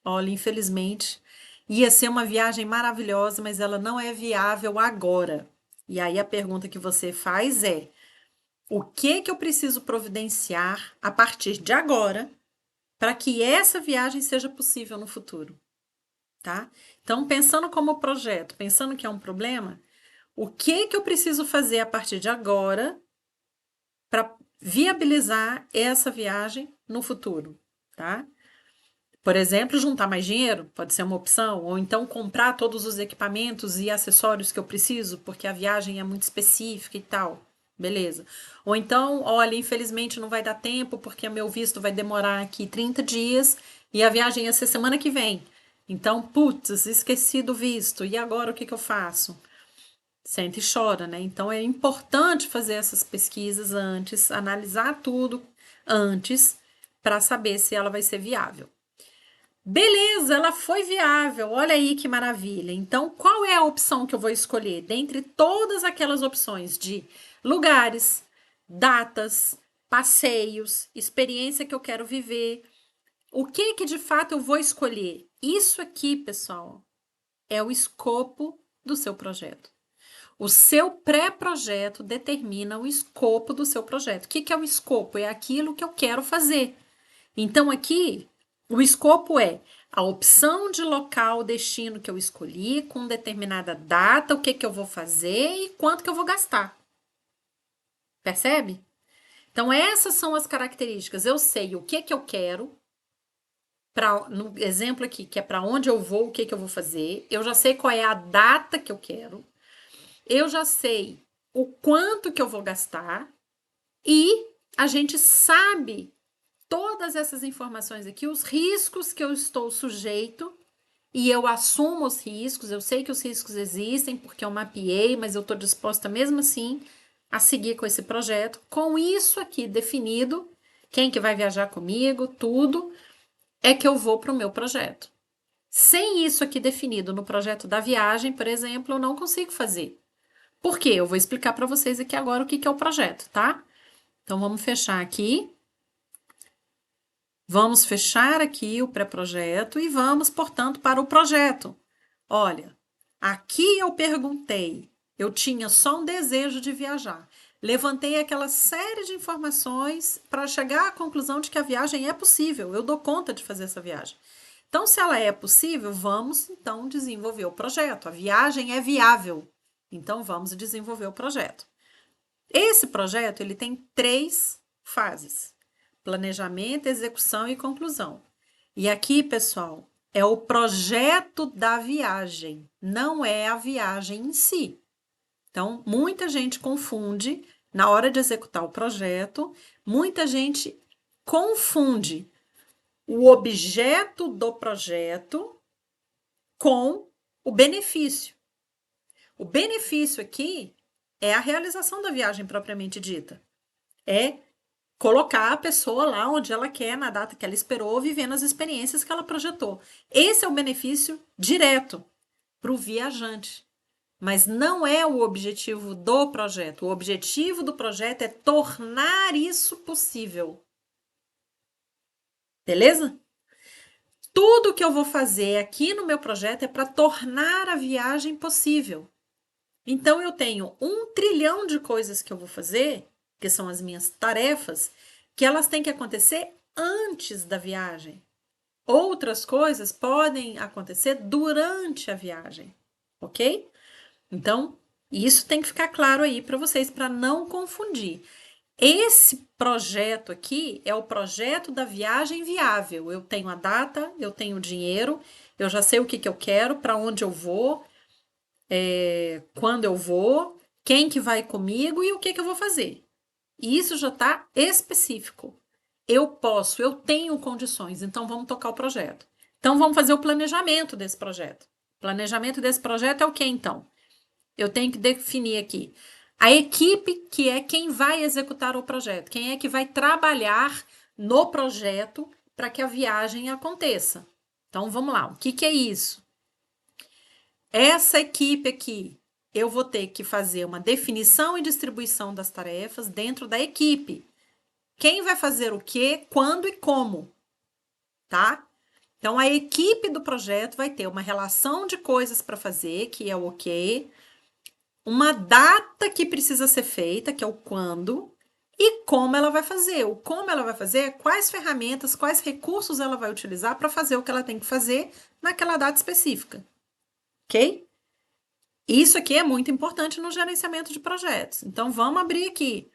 Olha, infelizmente, ia ser uma viagem maravilhosa, mas ela não é viável agora. E aí a pergunta que você faz é: o que que eu preciso providenciar a partir de agora para que essa viagem seja possível no futuro, tá? Então, pensando como projeto, pensando que é um problema, o que que eu preciso fazer a partir de agora para viabilizar essa viagem no futuro, tá? Por exemplo, juntar mais dinheiro pode ser uma opção, ou então comprar todos os equipamentos e acessórios que eu preciso, porque a viagem é muito específica e tal. Beleza. Ou então, olha, infelizmente não vai dar tempo, porque meu visto vai demorar aqui 30 dias e a viagem ia ser semana que vem. Então, putz, esqueci do visto. E agora o que que eu faço? Sente e chora, né? Então é importante fazer essas pesquisas antes, analisar tudo antes, para saber se ela vai ser viável. Beleza, ela foi viável. Olha aí que maravilha. Então, qual é a opção que eu vou escolher? Dentre todas aquelas opções de lugares, datas, passeios, experiência que eu quero viver. O que de fato eu vou escolher? Isso aqui, pessoal, é o escopo do seu projeto. O seu pré-projeto determina o escopo do seu projeto. O que é o escopo? É aquilo que eu quero fazer. Então, aqui, o escopo é a opção de local, destino que eu escolhi, com determinada data, o que eu vou fazer e quanto que eu vou gastar. Percebe? Então, essas são as características. Eu sei o que eu quero, no exemplo aqui, que é para onde eu vou, o que eu vou fazer. Eu já sei qual é a data que eu quero. Eu já sei o quanto que eu vou gastar. E a gente sabe todas essas informações aqui, os riscos que eu estou sujeito, e eu assumo os riscos, eu sei que os riscos existem porque eu mapeei, mas eu estou disposta mesmo assim a seguir com esse projeto. Com isso aqui definido, quem que vai viajar comigo, tudo, é que eu vou para o meu projeto. Sem isso aqui definido no projeto da viagem, por exemplo, eu não consigo fazer. Por quê? Eu vou explicar para vocês aqui agora o que é o projeto, tá? Então, vamos fechar aqui. Vamos fechar aqui o pré-projeto e vamos, portanto, para o projeto. Olha, aqui eu perguntei, eu tinha só um desejo de viajar. Levantei aquela série de informações para chegar à conclusão de que a viagem é possível, eu dou conta de fazer essa viagem. Então, se ela é possível, vamos então desenvolver o projeto. A viagem é viável, então vamos desenvolver o projeto. Esse projeto ele tem 3 fases: planejamento, execução e conclusão. E aqui, pessoal, é o projeto da viagem, não é a viagem em si. Então, muita gente confunde na hora de executar o projeto, muita gente confunde o objeto do projeto com o benefício. O benefício aqui é a realização da viagem propriamente dita. É colocar a pessoa lá onde ela quer, na data que ela esperou, vivendo as experiências que ela projetou. Esse é o benefício direto para o viajante. Mas não é o objetivo do projeto. O objetivo do projeto é tornar isso possível. Beleza? Tudo que eu vou fazer aqui no meu projeto é para tornar a viagem possível. Então, eu tenho 1 trilhão de coisas que eu vou fazer, que são as minhas tarefas, que elas têm que acontecer antes da viagem. Outras coisas podem acontecer durante a viagem, ok? Então, isso tem que ficar claro aí para vocês, para não confundir. Esse projeto aqui é o projeto da viagem viável. Eu tenho a data, eu tenho o dinheiro, eu já sei o que eu quero, para onde eu vou, quando eu vou, quem que vai comigo e o que eu vou fazer. E isso já está específico. Eu tenho condições, então vamos tocar o projeto. Então vamos fazer o planejamento desse projeto. O planejamento desse projeto é o que então? Eu tenho que definir aqui a equipe que é quem vai executar o projeto, quem é que vai trabalhar no projeto para que a viagem aconteça. Então vamos lá, o que é isso? Essa equipe aqui, eu vou ter que fazer uma definição e distribuição das tarefas dentro da equipe. Quem vai fazer o quê, quando e como, tá? Então, a equipe do projeto vai ter uma relação de coisas para fazer, que é o quê, uma data que precisa ser feita, que é o quando, e como ela vai fazer. O como ela vai fazer, quais ferramentas, quais recursos ela vai utilizar para fazer o que ela tem que fazer naquela data específica, ok? Isso aqui é muito importante no gerenciamento de projetos. Então, vamos abrir aqui.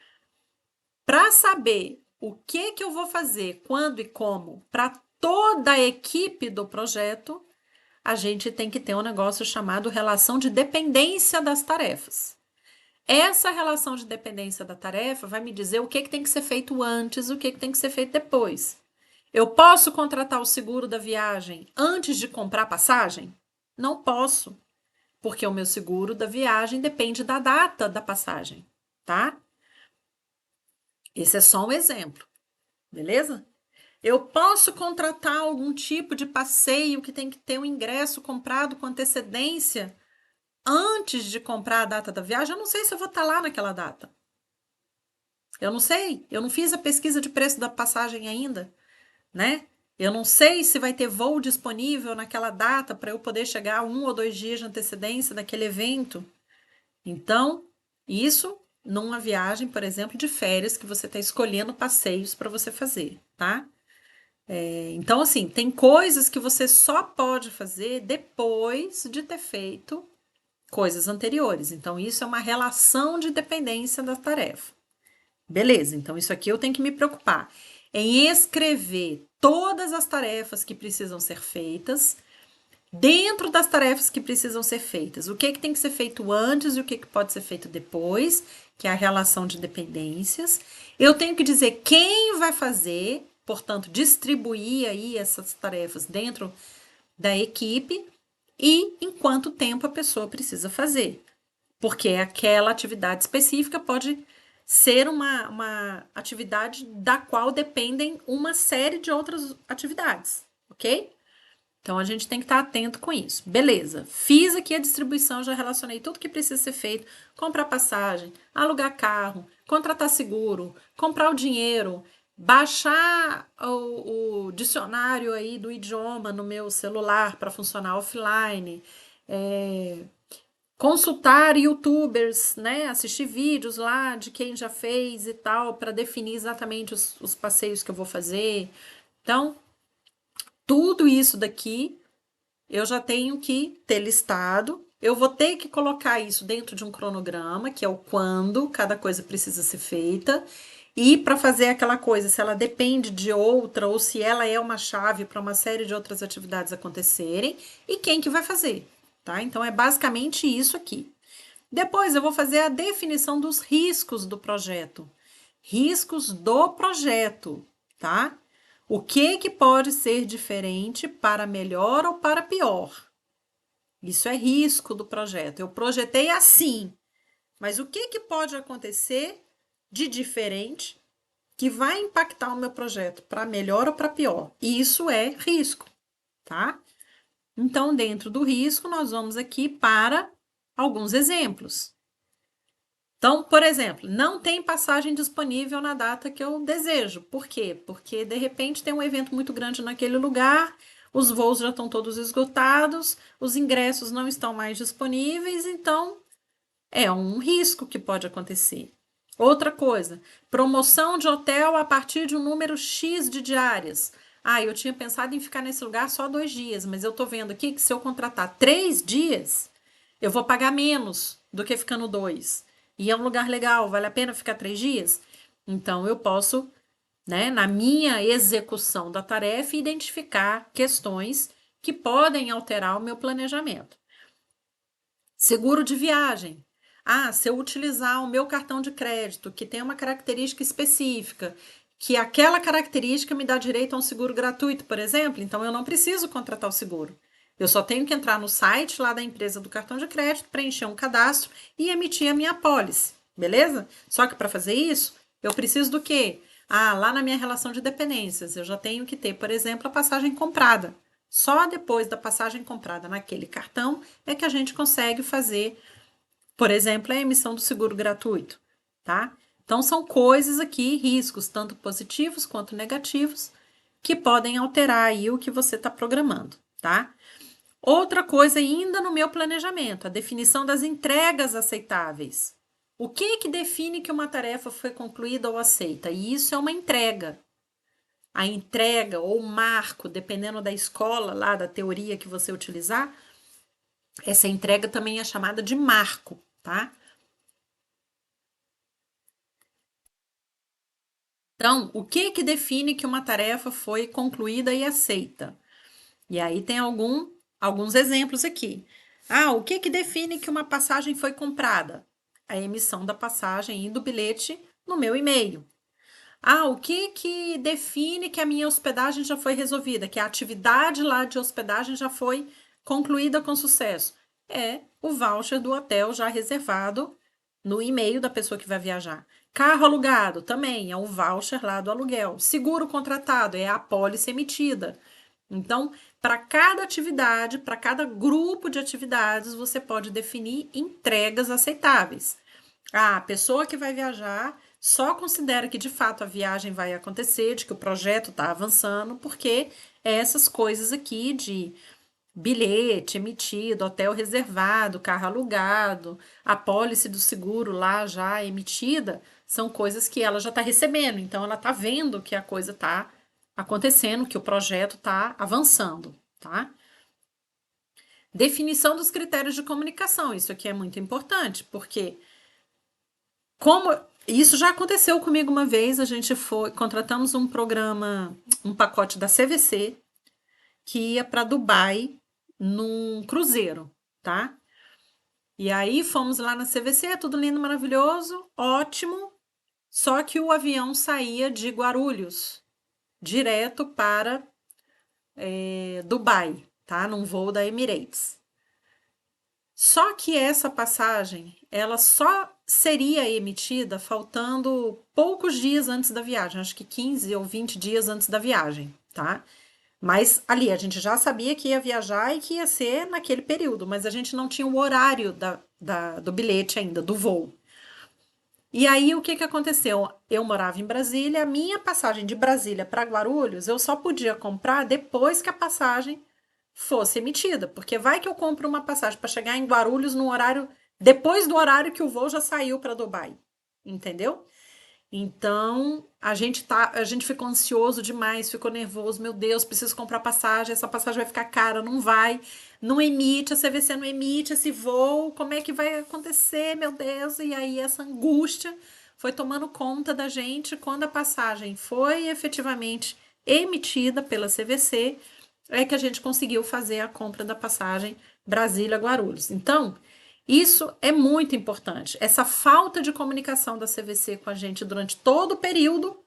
Para saber o que eu vou fazer, quando e como, para toda a equipe do projeto, a gente tem que ter um negócio chamado relação de dependência das tarefas. Essa relação de dependência da tarefa vai me dizer o que tem que ser feito antes, o que tem que ser feito depois. Eu posso contratar o seguro da viagem antes de comprar passagem? Não posso, porque o meu seguro da viagem depende da data da passagem, tá? Esse é só um exemplo, beleza? Eu posso contratar algum tipo de passeio que tem que ter um ingresso comprado com antecedência antes de comprar a data da viagem? Eu não sei se eu vou estar lá naquela data. Eu não sei, eu não fiz a pesquisa de preço da passagem ainda, né? Eu não sei se vai ter voo disponível naquela data para eu poder chegar 1 ou 2 dias de antecedência daquele evento. Então, isso numa viagem, por exemplo, de férias que você está escolhendo passeios para você fazer, tá? Então, assim, tem coisas que você só pode fazer depois de ter feito coisas anteriores. Então, isso é uma relação de dependência da tarefa. Beleza, então isso aqui eu tenho que me preocupar em escrever todas as tarefas que precisam ser feitas, dentro das tarefas que precisam ser feitas. O que tem que ser feito antes e o que pode ser feito depois, que é a relação de dependências. Eu tenho que dizer quem vai fazer, portanto, distribuir aí essas tarefas dentro da equipe e em quanto tempo a pessoa precisa fazer. Porque aquela atividade específica pode ser uma atividade da qual dependem uma série de outras atividades, ok? Então a gente tem que estar atento com isso. Beleza, fiz aqui a distribuição, já relacionei tudo que precisa ser feito: comprar passagem, alugar carro, contratar seguro, comprar o dinheiro, baixar o dicionário aí do idioma no meu celular para funcionar offline, consultar YouTubers, né? Assistir vídeos lá de quem já fez e tal, para definir exatamente os passeios que eu vou fazer. Então, tudo isso daqui eu já tenho que ter listado. Eu vou ter que colocar isso dentro de um cronograma, que é o quando cada coisa precisa ser feita. E para fazer aquela coisa, se ela depende de outra ou se ela é uma chave para uma série de outras atividades acontecerem, e quem que vai fazer, tá? Então é basicamente isso aqui. Depois eu vou fazer a definição dos riscos do projeto. Riscos do projeto, tá? O que pode ser diferente para melhor ou para pior? Isso é risco do projeto. Eu projetei assim, mas o que pode acontecer de diferente que vai impactar o meu projeto para melhor ou para pior? Isso é risco, tá? Então, dentro do risco, nós vamos aqui para alguns exemplos. Então, por exemplo, não tem passagem disponível na data que eu desejo. Por quê? Porque de repente tem um evento muito grande naquele lugar, os voos já estão todos esgotados, os ingressos não estão mais disponíveis, então é um risco que pode acontecer. Outra coisa, promoção de hotel a partir de um número X de diárias. Ah, eu tinha pensado em ficar nesse lugar só 2 dias, mas eu tô vendo aqui que se eu contratar 3 dias, eu vou pagar menos do que ficando 2. E é um lugar legal, vale a pena ficar 3 dias? Então eu posso, né, na minha execução da tarefa, identificar questões que podem alterar o meu planejamento. Seguro de viagem. Ah, se eu utilizar o meu cartão de crédito, que tem uma característica específica, que aquela característica me dá direito a um seguro gratuito, por exemplo, então eu não preciso contratar o seguro. Eu só tenho que entrar no site lá da empresa do cartão de crédito, preencher um cadastro e emitir a minha apólice, beleza? Só que para fazer isso, eu preciso do quê? Ah, lá na minha relação de dependências, eu já tenho que ter, por exemplo, a passagem comprada. Só depois da passagem comprada naquele cartão é que a gente consegue fazer, por exemplo, a emissão do seguro gratuito, tá? Então são coisas aqui, riscos tanto positivos quanto negativos, que podem alterar aí o que você está programando, tá? Outra coisa ainda no meu planejamento, a definição das entregas aceitáveis. O que define que uma tarefa foi concluída ou aceita? E isso é uma entrega. A entrega ou marco, dependendo da escola lá, da teoria que você utilizar, essa entrega também é chamada de marco, tá? Então, o que define que uma tarefa foi concluída e aceita? E aí tem alguns exemplos aqui. Ah, o que define que uma passagem foi comprada? A emissão da passagem e do bilhete no meu e-mail. Ah, o que define que a minha hospedagem já foi resolvida, que a atividade lá de hospedagem já foi concluída com sucesso? É o voucher do hotel já reservado no e-mail da pessoa que vai viajar. Carro alugado também é o voucher lá do aluguel. Seguro contratado é a apólice emitida. Então, para cada atividade, para cada grupo de atividades, você pode definir entregas aceitáveis. Ah, a pessoa que vai viajar só considera que de fato a viagem vai acontecer, de que o projeto está avançando, porque essas coisas aqui de bilhete emitido, hotel reservado, carro alugado, a pólice do seguro lá já emitida, são coisas que ela já está recebendo. Então, ela está vendo que a coisa está acontecendo, que o projeto está avançando, tá? Definição dos critérios de comunicação. Isso aqui é muito importante, porque como isso já aconteceu comigo uma vez, a gente contratamos um programa, um pacote da CVC que ia para Dubai num cruzeiro, tá? E aí fomos lá na CVC, tudo lindo, maravilhoso, ótimo. Só que o avião saía de Guarulhos direto para Dubai, tá? Num voo da Emirates. Só que essa passagem, ela só seria emitida faltando poucos dias antes da viagem, acho que 15 ou 20 dias antes da viagem, tá? Mas ali a gente já sabia que ia viajar e que ia ser naquele período, mas a gente não tinha o horário do bilhete ainda, do voo. E aí o que que aconteceu? Eu morava em Brasília, a minha passagem de Brasília para Guarulhos eu só podia comprar depois que a passagem fosse emitida, porque vai que eu compro uma passagem para chegar em Guarulhos no horário depois do horário que o voo já saiu para Dubai, entendeu? Então, a gente ficou ansioso demais, ficou nervoso, meu Deus, preciso comprar passagem, essa passagem vai ficar cara, não vai, não emite, a CVC não emite esse voo, como é que vai acontecer, meu Deus? E aí essa angústia foi tomando conta da gente quando a passagem foi efetivamente emitida pela CVC, é que a gente conseguiu fazer a compra da passagem Brasília-Guarulhos. Então, isso é muito importante. Essa falta de comunicação da CVC com a gente durante todo o período,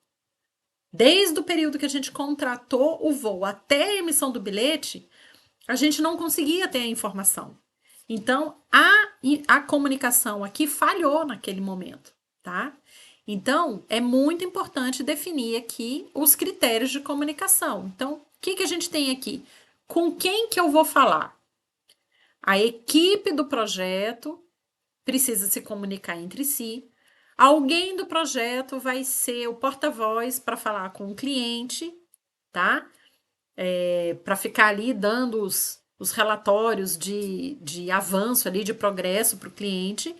desde o período que a gente contratou o voo até a emissão do bilhete, a gente não conseguia ter a informação. Então, a comunicação aqui falhou naquele momento, tá? Então, é muito importante definir aqui os critérios de comunicação. Então, o que que a gente tem aqui? Com quem que eu vou falar? A equipe do projeto precisa se comunicar entre si. Alguém do projeto vai ser o porta-voz para falar com o cliente, tá? Para ficar ali dando os relatórios de avanço ali, de progresso para o cliente.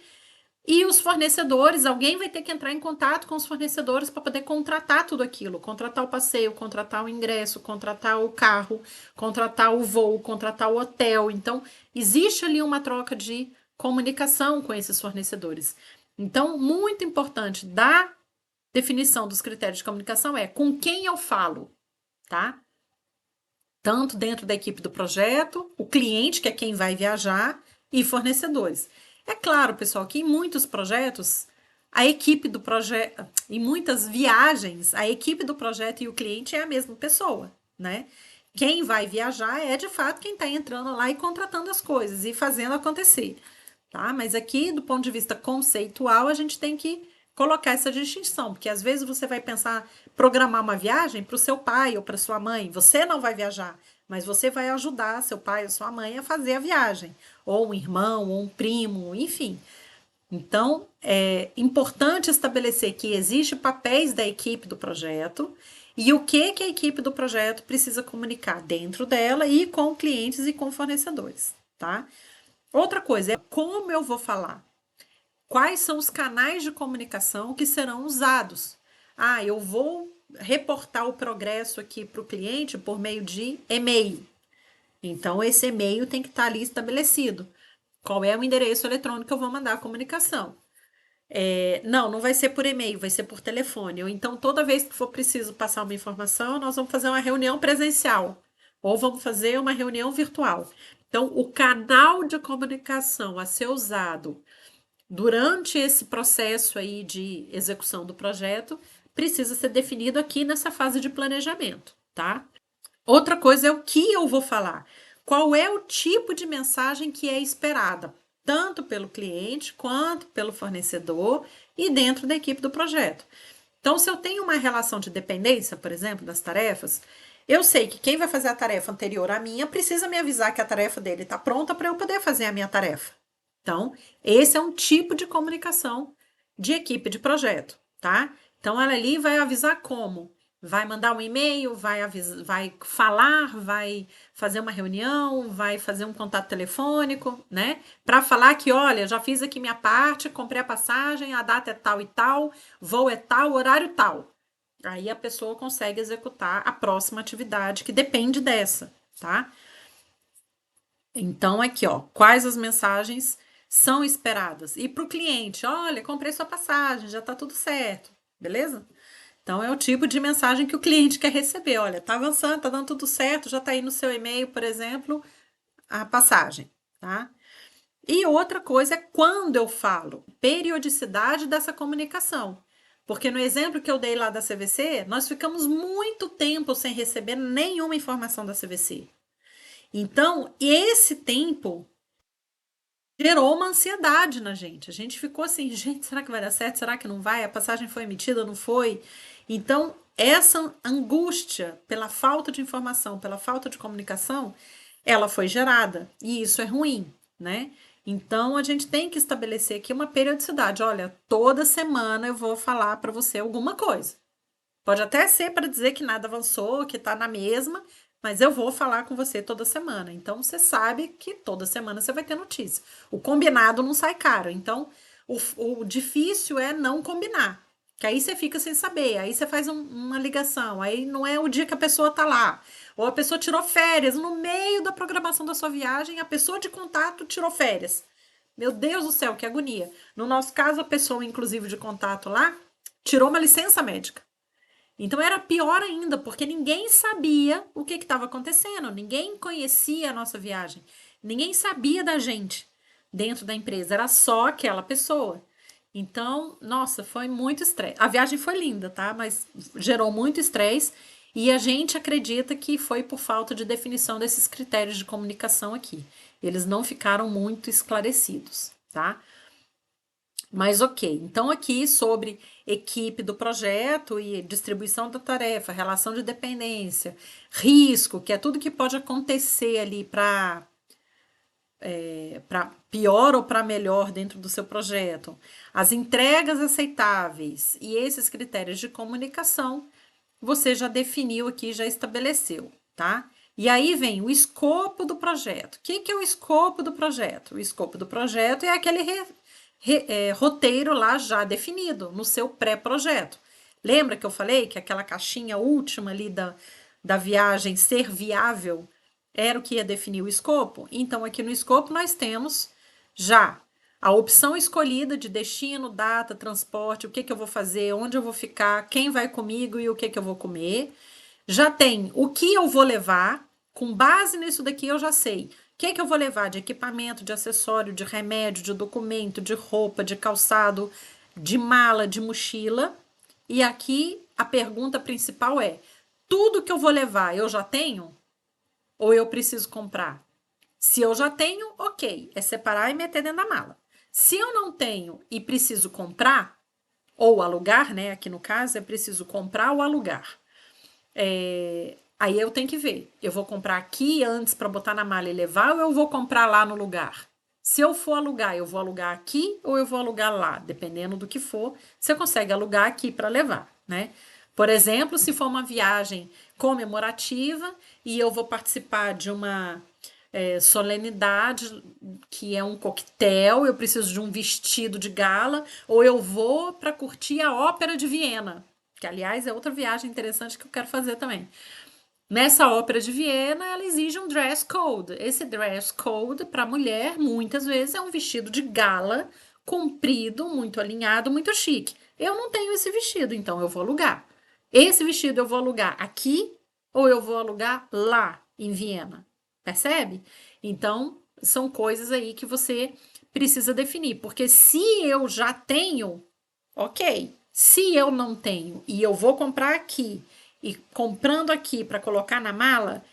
E os fornecedores, alguém vai ter que entrar em contato com os fornecedores para poder contratar tudo aquilo, contratar o passeio, contratar o ingresso, contratar o carro, contratar o voo, contratar o hotel. Então, existe ali uma troca de comunicação com esses fornecedores. Então, muito importante da definição dos critérios de comunicação é com quem eu falo, tá? Tanto dentro da equipe do projeto, o cliente, que é quem vai viajar, e fornecedores. É claro, pessoal, que em muitos projetos, a equipe do projeto, em muitas viagens, a equipe do projeto e o cliente é a mesma pessoa, né? Quem vai viajar é de fato quem está entrando lá e contratando as coisas e fazendo acontecer, tá? Mas aqui, do ponto de vista conceitual, a gente tem que colocar essa distinção, porque às vezes você vai pensar programar uma viagem para o seu pai ou para sua mãe. Você não vai viajar, mas você vai ajudar seu pai ou sua mãe a fazer a viagem, ou um irmão, ou um primo, enfim. Então, é importante estabelecer que existe papéis da equipe do projeto e o que a equipe do projeto precisa comunicar dentro dela e com clientes e com fornecedores, tá? Outra coisa é como eu vou falar. Quais são os canais de comunicação que serão usados? Ah, eu vou reportar o progresso aqui para o cliente por meio de e-mail. Então, esse e-mail tem que estar ali estabelecido. Qual é o endereço eletrônico que eu vou mandar a comunicação? Não vai ser por e-mail, vai ser por telefone. Ou então, toda vez que for preciso passar uma informação, nós vamos fazer uma reunião presencial. Ou vamos fazer uma reunião virtual. Então, o canal de comunicação a ser usado durante esse processo aí de execução do projeto precisa ser definido aqui nessa fase de planejamento, tá? Outra coisa é o que eu vou falar. Qual é o tipo de mensagem que é esperada, tanto pelo cliente quanto pelo fornecedor e dentro da equipe do projeto. Então, se eu tenho uma relação de dependência, por exemplo, das tarefas, eu sei que quem vai fazer a tarefa anterior à minha precisa me avisar que a tarefa dele está pronta para eu poder fazer a minha tarefa. Então, esse é um tipo de comunicação de equipe de projeto, tá? Então ela ali vai avisar como? Vai mandar um e-mail, vai falar, vai fazer uma reunião, vai fazer um contato telefônico, né? Para falar que, olha, já fiz aqui minha parte, comprei a passagem, a data é tal e tal, voo é tal, horário tal. Aí a pessoa consegue executar a próxima atividade que depende dessa, tá? Então, aqui, ó, quais as mensagens são esperadas? E para o cliente, olha, comprei sua passagem, já tá tudo certo, beleza? Então, é o tipo de mensagem que o cliente quer receber. Olha, tá avançando, tá dando tudo certo, já tá aí no seu e-mail, por exemplo, a passagem, tá? E outra coisa é quando eu falo, periodicidade dessa comunicação. Porque no exemplo que eu dei lá da CVC, nós ficamos muito tempo sem receber nenhuma informação da CVC. Então, esse tempo gerou uma ansiedade na gente. A gente ficou assim, gente, será que vai dar certo? Será que não vai? A passagem foi emitida, não foi? Então, essa angústia pela falta de informação, pela falta de comunicação, ela foi gerada. E isso é ruim, né? Então, a gente tem que estabelecer aqui uma periodicidade. Olha, toda semana eu vou falar para você alguma coisa. Pode até ser para dizer que nada avançou, que está na mesma, mas eu vou falar com você toda semana. Então você sabe que toda semana você vai ter notícia. O combinado não sai caro. Então o difícil é não combinar. Que aí você fica sem saber, aí você faz uma ligação, aí não é o dia que a pessoa tá lá. Ou a pessoa tirou férias, no meio da programação da sua viagem, a pessoa de contato tirou férias. Meu Deus do céu, que agonia. No nosso caso, a pessoa, inclusive, de contato lá, tirou uma licença médica. Então era pior ainda, porque ninguém sabia o que estava acontecendo, ninguém conhecia a nossa viagem, ninguém sabia da gente dentro da empresa, era só aquela pessoa. Então, nossa, foi muito estresse. A viagem foi linda, tá? Mas gerou muito estresse e a gente acredita que foi por falta de definição desses critérios de comunicação aqui. Eles não ficaram muito esclarecidos, tá? Mas ok, então aqui sobre equipe do projeto e distribuição da tarefa, relação de dependência, risco, que é tudo que pode acontecer ali para pior ou para melhor dentro do seu projeto, as entregas aceitáveis e esses critérios de comunicação, você já definiu aqui, já estabeleceu, tá? E aí vem o escopo do projeto. O que é o escopo do projeto? O escopo do projeto é aquele roteiro lá já definido no seu pré-projeto. Lembra que eu falei que aquela caixinha última ali da viagem ser viável era o que ia definir o escopo? Então, aqui no escopo nós temos já a opção escolhida de destino, data, transporte, o que eu vou fazer, onde eu vou ficar, quem vai comigo e o que eu vou comer. Já tem o que eu vou levar, com base nisso daqui eu já sei. O que eu vou levar de equipamento, de acessório, de remédio, de documento, de roupa, de calçado, de mala, de mochila. E aqui a pergunta principal é: tudo que eu vou levar eu já tenho? Ou eu preciso comprar? Se eu já tenho, ok, é separar e meter dentro da mala. Se eu não tenho e preciso comprar, ou alugar, né? Aqui no caso é preciso comprar ou alugar. Aí eu tenho que ver. Eu vou comprar aqui antes para botar na mala e levar ou eu vou comprar lá no lugar? Se eu for alugar, eu vou alugar aqui ou eu vou alugar lá? Dependendo do que for, você consegue alugar aqui para levar, né? Por exemplo, se for uma viagem comemorativa e eu vou participar de uma solenidade que é um coquetel, eu preciso de um vestido de gala, ou eu vou para curtir a Ópera de Viena, que aliás é outra viagem interessante que eu quero fazer também. Nessa ópera de Viena, ela exige um dress code. Esse dress code, para mulher, muitas vezes é um vestido de gala, comprido, muito alinhado, muito chique. Eu não tenho esse vestido, então eu vou alugar. Esse vestido eu vou alugar aqui ou eu vou alugar lá em Viena? Percebe? Então, são coisas aí que você precisa definir, porque se eu já tenho, ok. Se eu não tenho e eu vou comprar aqui e comprando aqui para colocar na mala,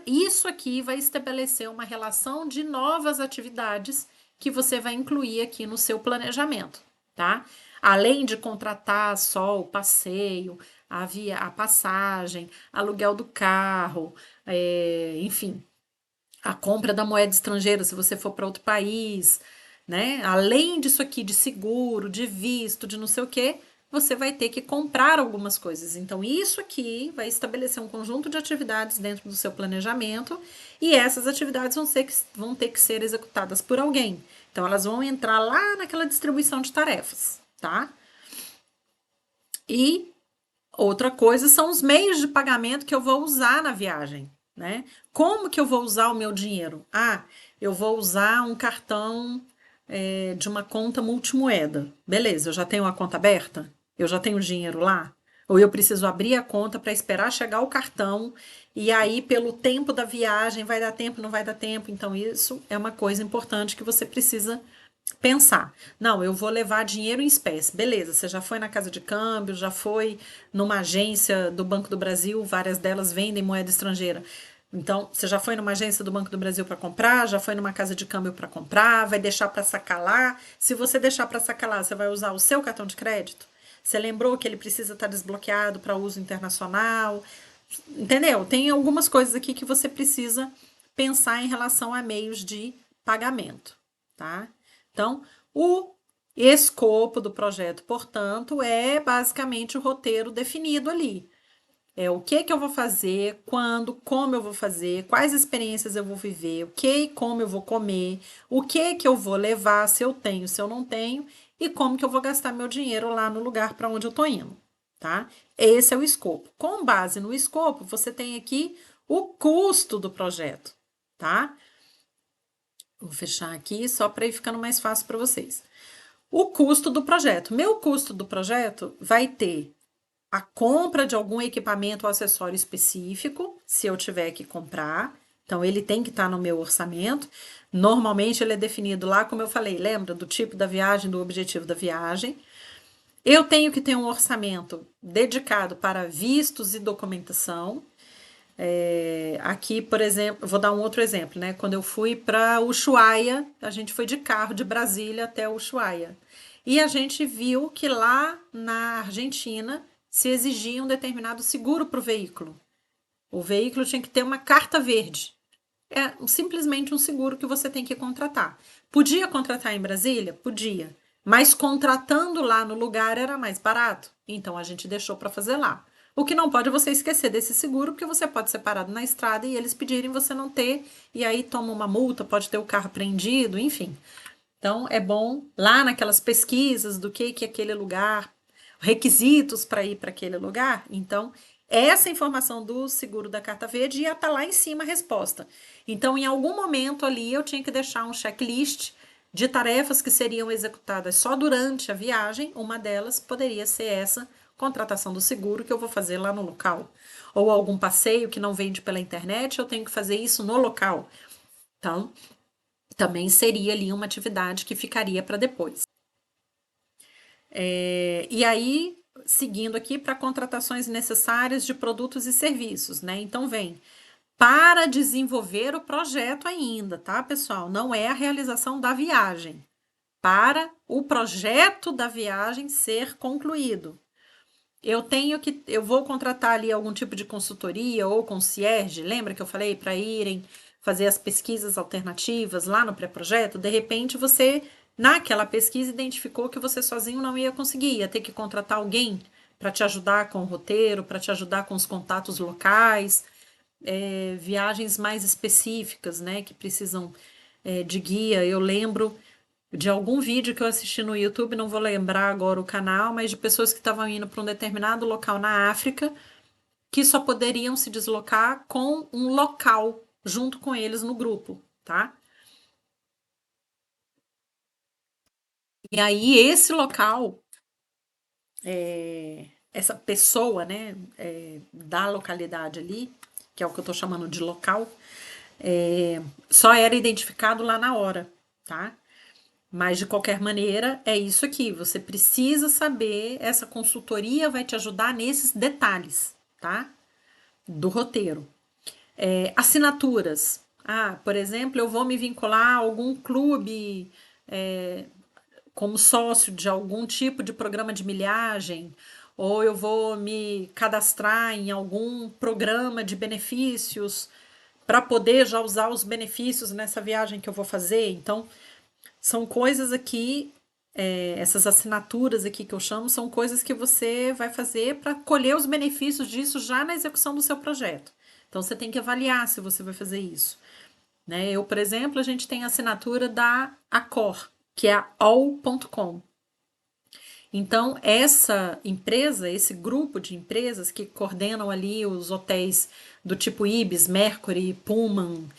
isso aqui vai estabelecer uma relação de novas atividades que você vai incluir aqui no seu planejamento, tá? Além de contratar só o passeio, a passagem, aluguel do carro, enfim, a compra da moeda estrangeira se você for para outro país, né? Além disso aqui de seguro, de visto, de não sei o quê, você vai ter que comprar algumas coisas. Então, isso aqui vai estabelecer um conjunto de atividades dentro do seu planejamento e essas atividades vão ter que ser executadas por alguém. Então, elas vão entrar lá naquela distribuição de tarefas, tá? E outra coisa são os meios de pagamento que eu vou usar na viagem, né? Como que eu vou usar o meu dinheiro? Ah, eu vou usar um cartão de uma conta multimoeda. Beleza, eu já tenho a conta aberta? Eu já tenho dinheiro lá? Ou eu preciso abrir a conta para esperar chegar o cartão e aí, pelo tempo da viagem, vai dar tempo, não vai dar tempo? Então, isso é uma coisa importante que você precisa pensar. Não, eu vou levar dinheiro em espécie. Beleza, você já foi na casa de câmbio, já foi numa agência do Banco do Brasil, várias delas vendem moeda estrangeira. Então, você já foi numa agência do Banco do Brasil para comprar, já foi numa casa de câmbio para comprar, vai deixar para sacar lá. Se você deixar para sacar lá, você vai usar o seu cartão de crédito? Você lembrou que ele precisa estar desbloqueado para uso internacional? Entendeu? Tem algumas coisas aqui que você precisa pensar em relação a meios de pagamento, tá? Então, o escopo do projeto, portanto, é basicamente o roteiro definido ali. É o que que eu vou fazer, quando, como eu vou fazer, quais experiências eu vou viver, o que e como eu vou comer, o que que eu vou levar, se eu tenho, se eu não tenho, e como que eu vou gastar meu dinheiro lá no lugar para onde eu tô indo, tá? Esse é o escopo. Com base no escopo, você tem aqui o custo do projeto, tá? Vou fechar aqui só para ir ficando mais fácil para vocês. O custo do projeto. Meu custo do projeto vai ter a compra de algum equipamento ou acessório específico, se eu tiver que comprar. Então, ele tem que estar no meu orçamento. Normalmente, ele é definido lá, como eu falei, lembra? Do tipo da viagem, do objetivo da viagem. Eu tenho que ter um orçamento dedicado para vistos e documentação. Aqui, por exemplo, vou dar um outro exemplo, né? Quando eu fui para Ushuaia, a gente foi de carro de Brasília até Ushuaia. E a gente viu que lá na Argentina se exigia um determinado seguro para o veículo. O veículo tinha que ter uma carta verde. É simplesmente um seguro que você tem que contratar. Podia contratar em Brasília? Podia. Mas contratando lá no lugar era mais barato. Então a gente deixou para fazer lá. O que não pode é você esquecer desse seguro, porque você pode ser parado na estrada e eles pedirem você não ter, e aí toma uma multa, pode ter o carro apreendido, enfim. Então é bom lá naquelas pesquisas do que é aquele lugar, requisitos para ir para aquele lugar. Então, essa informação do seguro da carta verde ia estar lá em cima a resposta. Então, em algum momento ali, eu tinha que deixar um checklist de tarefas que seriam executadas só durante a viagem. Uma delas poderia ser essa contratação do seguro que eu vou fazer lá no local. Ou algum passeio que não vende pela internet, eu tenho que fazer isso no local. Então, também seria ali uma atividade que ficaria para depois. E aí, seguindo aqui para contratações necessárias de produtos e serviços, né? Então, vem para desenvolver o projeto ainda, tá, pessoal? Não é a realização da viagem. Para o projeto da viagem ser concluído. Eu vou contratar ali algum tipo de consultoria ou concierge, lembra que eu falei para irem fazer as pesquisas alternativas lá no pré-projeto? De repente você, naquela pesquisa, identificou que você sozinho não ia conseguir, ia ter que contratar alguém para te ajudar com o roteiro, para te ajudar com os contatos locais, viagens mais específicas, né, que precisam de guia. Eu lembro de algum vídeo que eu assisti no YouTube, não vou lembrar agora o canal, mas de pessoas que estavam indo para um determinado local na África que só poderiam se deslocar com um local junto com eles no grupo, tá? E aí esse local, essa pessoa, né, da localidade ali, que é o que eu tô chamando de local, só era identificado lá na hora, tá? Mas de qualquer maneira, é isso aqui. Você precisa saber, essa consultoria vai te ajudar nesses detalhes, tá? Do roteiro. Assinaturas. Ah, por exemplo, eu vou me vincular a algum clube como sócio de algum tipo de programa de milhagem, ou eu vou me cadastrar em algum programa de benefícios para poder já usar os benefícios nessa viagem que eu vou fazer. Então, são coisas aqui essas assinaturas aqui que eu chamo, são coisas que você vai fazer para colher os benefícios disso já na execução do seu projeto. Então você tem que avaliar se você vai fazer isso, né? Eu, por exemplo, a gente tem a assinatura da Accor, que é a all.com. Então, essa empresa, esse grupo de empresas que coordenam ali os hotéis do tipo Ibis, Mercury, Pullman,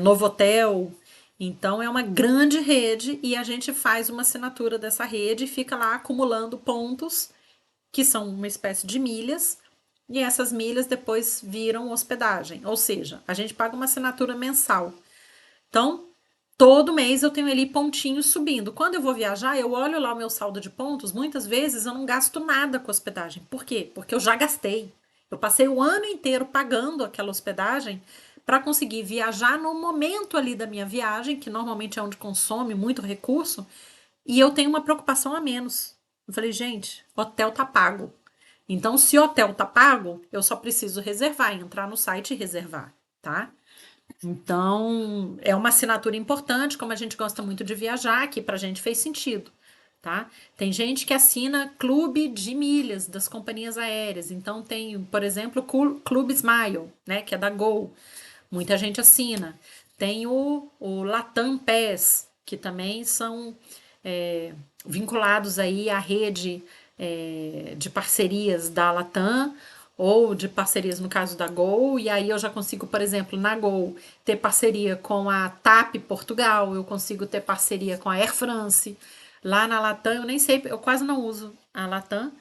Novotel, então é uma grande rede e a gente faz uma assinatura dessa rede e fica lá acumulando pontos, que são uma espécie de milhas, e essas milhas depois viram hospedagem. Ou seja, a gente paga uma assinatura mensal. Então, todo mês eu tenho ali pontinhos subindo. Quando eu vou viajar, eu olho lá o meu saldo de pontos. Muitas vezes eu não gasto nada com hospedagem. Por quê? Porque eu já gastei. Eu passei o ano inteiro pagando aquela hospedagem para conseguir viajar no momento ali da minha viagem, que normalmente é onde consome muito recurso, e eu tenho uma preocupação a menos. Eu falei, gente, hotel tá pago. Então, se hotel tá pago, eu só preciso reservar, entrar no site e reservar, tá? Então, é uma assinatura importante, como a gente gosta muito de viajar, que pra gente fez sentido, tá? Tem gente que assina clube de milhas das companhias aéreas. Então, tem, por exemplo, o Clube Smile, né, que é da Gol. Muita gente assina. Tem o Latam Pass, que também são vinculados aí à rede de parcerias da Latam ou de parcerias no caso da Gol, e aí eu já consigo, por exemplo, na Gol, ter parceria com a TAP Portugal, eu consigo ter parceria com a Air France. Lá na Latam, eu nem sei, eu quase não uso a Latam,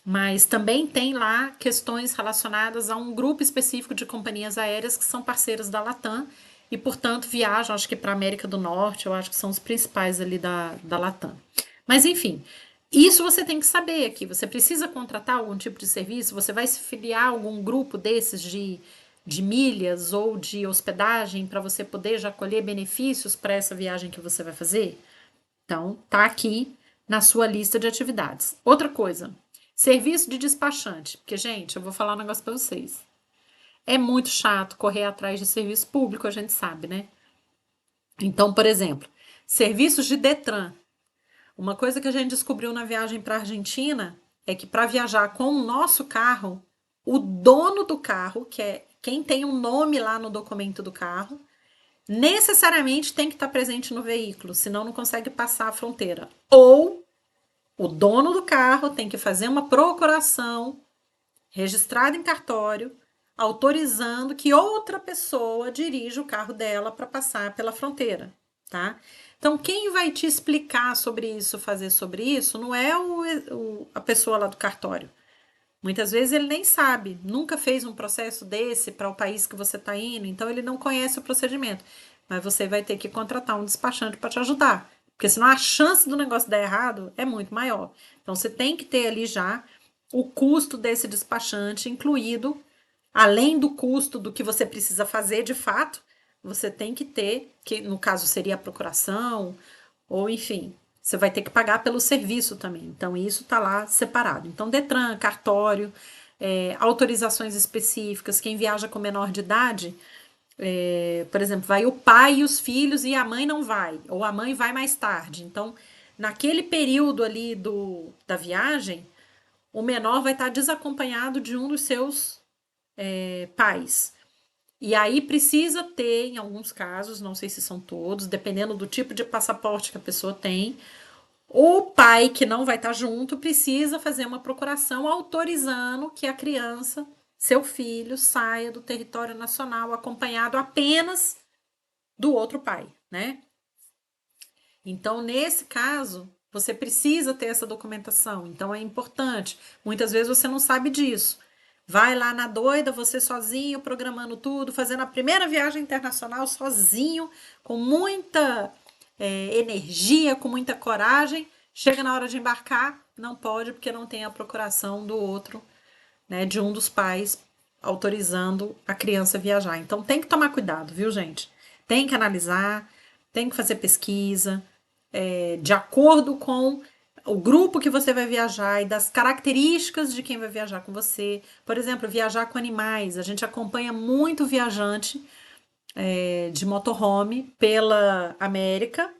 mas também tem lá questões relacionadas a um grupo específico de companhias aéreas que são parceiras da Latam e, portanto, viajam, acho que para a América do Norte, eu acho que são os principais ali da Latam. Mas, enfim, isso você tem que saber aqui. Você precisa contratar algum tipo de serviço? Você vai se filiar a algum grupo desses de milhas ou de hospedagem para você poder já colher benefícios para essa viagem que você vai fazer? Então, tá aqui na sua lista de atividades. Outra coisa, serviço de despachante. Porque, gente, eu vou falar um negócio para vocês. É muito chato correr atrás de serviço público, a gente sabe, né? Então, por exemplo, serviços de Detran. Uma coisa que a gente descobriu na viagem para a Argentina é que para viajar com o nosso carro, o dono do carro, que é quem tem um nome lá no documento do carro, necessariamente tem que estar presente no veículo, senão não consegue passar a fronteira. Ou o dono do carro tem que fazer uma procuração registrada em cartório, autorizando que outra pessoa dirija o carro dela para passar pela fronteira, tá? Então, quem vai te explicar sobre isso, fazer sobre isso, não é a pessoa lá do cartório. Muitas vezes ele nem sabe, nunca fez um processo desse para o país que você está indo, então ele não conhece o procedimento. Mas você vai ter que contratar um despachante para te ajudar, porque senão a chance do negócio dar errado é muito maior. Então você tem que ter ali já o custo desse despachante incluído, além do custo do que você precisa fazer de fato, você tem que ter, que no caso seria a procuração, ou enfim, você vai ter que pagar pelo serviço também. Então, isso está lá separado. Então, Detran, cartório, autorizações específicas. Quem viaja com menor de idade, por exemplo, vai o pai e os filhos e a mãe não vai, ou a mãe vai mais tarde. Então, naquele período ali da viagem, o menor vai estar desacompanhado de um dos seus pais. E aí precisa ter, em alguns casos, não sei se são todos, dependendo do tipo de passaporte que a pessoa tem, o pai que não vai estar junto precisa fazer uma procuração autorizando que a criança, seu filho, saia do território nacional acompanhado apenas do outro pai, né? Então, nesse caso, você precisa ter essa documentação. Então, é importante. Muitas vezes você não sabe disso. Vai lá na doida, você sozinho, programando tudo, fazendo a primeira viagem internacional sozinho, com muita energia, com muita coragem. Chega na hora de embarcar, não pode, porque não tem a procuração do outro, né, de um dos pais autorizando a criança a viajar. Então tem que tomar cuidado, viu, gente? Tem que analisar, tem que fazer pesquisa, de acordo com o grupo que você vai viajar e das características de quem vai viajar com você. Por exemplo, viajar com animais. A gente acompanha muito viajante de motorhome pela América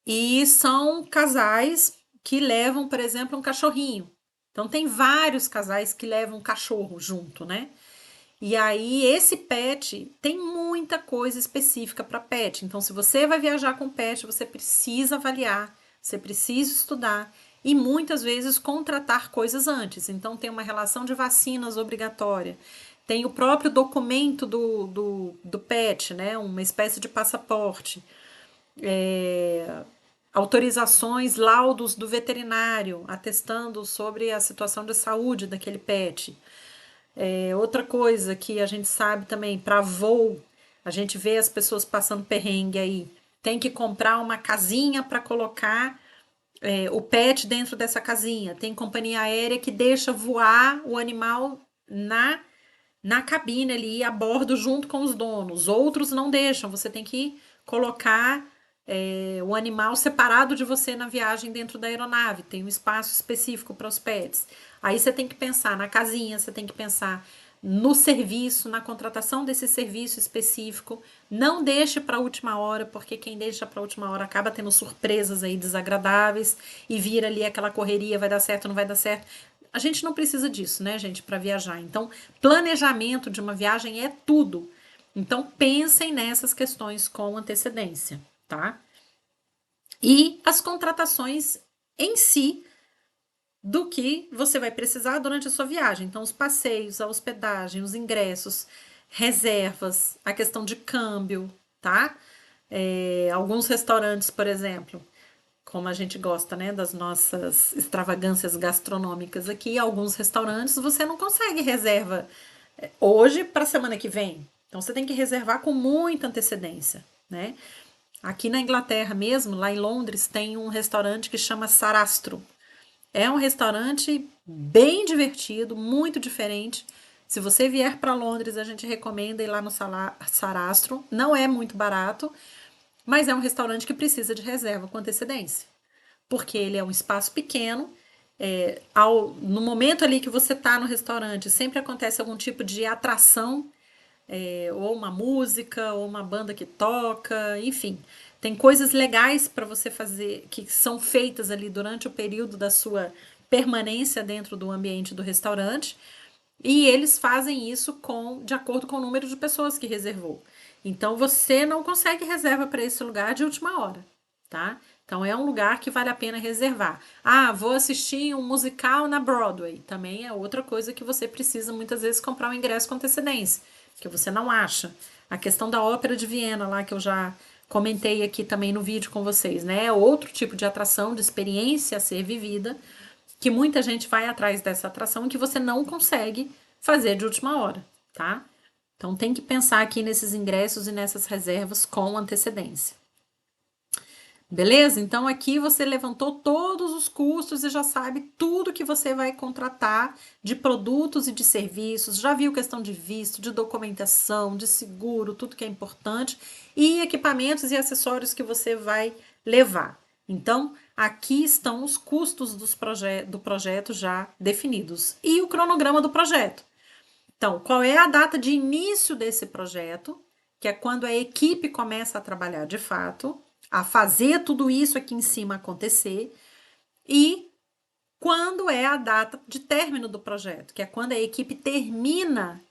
E são casais que levam, por exemplo, um cachorrinho. Então tem vários casais que levam um cachorro junto, né? E aí esse pet tem muita coisa específica para pet. Então se você vai viajar com pet, você precisa avaliar, você precisa estudar e muitas vezes contratar coisas antes. Então tem uma relação de vacinas obrigatória. Tem o próprio documento do pet, né? Uma espécie de passaporte. Autorizações, laudos do veterinário atestando sobre a situação de saúde daquele pet. Outra coisa que a gente sabe também, para voo, a gente vê as pessoas passando perrengue aí. Tem que comprar uma casinha para colocar o pet dentro dessa casinha. Tem companhia aérea que deixa voar o animal na cabine ali, a bordo, junto com os donos. Outros não deixam, você tem que colocar o animal separado de você na viagem dentro da aeronave. Tem um espaço específico para os pets. Aí você tem que pensar na casinha, você tem que pensar no serviço, na contratação desse serviço específico. Não deixe para a última hora, porque quem deixa para a última hora acaba tendo surpresas aí desagradáveis e vira ali aquela correria, vai dar certo, não vai dar certo. A gente não precisa disso, né, gente, para viajar. Então, planejamento de uma viagem é tudo. Então, pensem nessas questões com antecedência, tá? E as contratações em si do que você vai precisar durante a sua viagem. Então, os passeios, a hospedagem, os ingressos, reservas, a questão de câmbio, tá? Alguns restaurantes, por exemplo, como a gente gosta, né, das nossas extravagâncias gastronômicas aqui, alguns restaurantes você não consegue reserva hoje para a semana que vem. Então você tem que reservar com muita antecedência, né? Aqui na Inglaterra mesmo, lá em Londres, tem um restaurante que chama Sarastro. É um restaurante bem divertido, muito diferente. Se você vier para Londres, a gente recomenda ir lá no Sarastro. Não é muito barato, mas é um restaurante que precisa de reserva com antecedência, porque ele é um espaço pequeno. No momento ali que você está no restaurante, sempre acontece algum tipo de atração, ou uma música, ou uma banda que toca, enfim. Tem coisas legais para você fazer, que são feitas ali durante o período da sua permanência dentro do ambiente do restaurante, e eles fazem isso de acordo com o número de pessoas que reservou. Então você não consegue reserva para esse lugar de última hora, tá? Então é um lugar que vale a pena reservar. Ah, vou assistir um musical na Broadway. Também é outra coisa que você precisa muitas vezes comprar um ingresso com antecedência, que você não acha. A questão da Ópera de Viena lá que eu já comentei aqui também no vídeo com vocês, né? É outro tipo de atração, de experiência a ser vivida, que muita gente vai atrás dessa atração e que você não consegue fazer de última hora, tá? Então tem que pensar aqui nesses ingressos e nessas reservas com antecedência. Beleza? Então aqui você levantou todos os custos e já sabe tudo que você vai contratar de produtos e de serviços. Já viu questão de visto, de documentação, de seguro, tudo que é importante e equipamentos e acessórios que você vai levar. Então, aqui estão os custos do projeto já definidos e o cronograma do projeto. Então, qual é a data de início desse projeto, que é quando a equipe começa a trabalhar de fato, a fazer tudo isso aqui em cima acontecer, e quando é a data de término do projeto, que é quando a equipe termina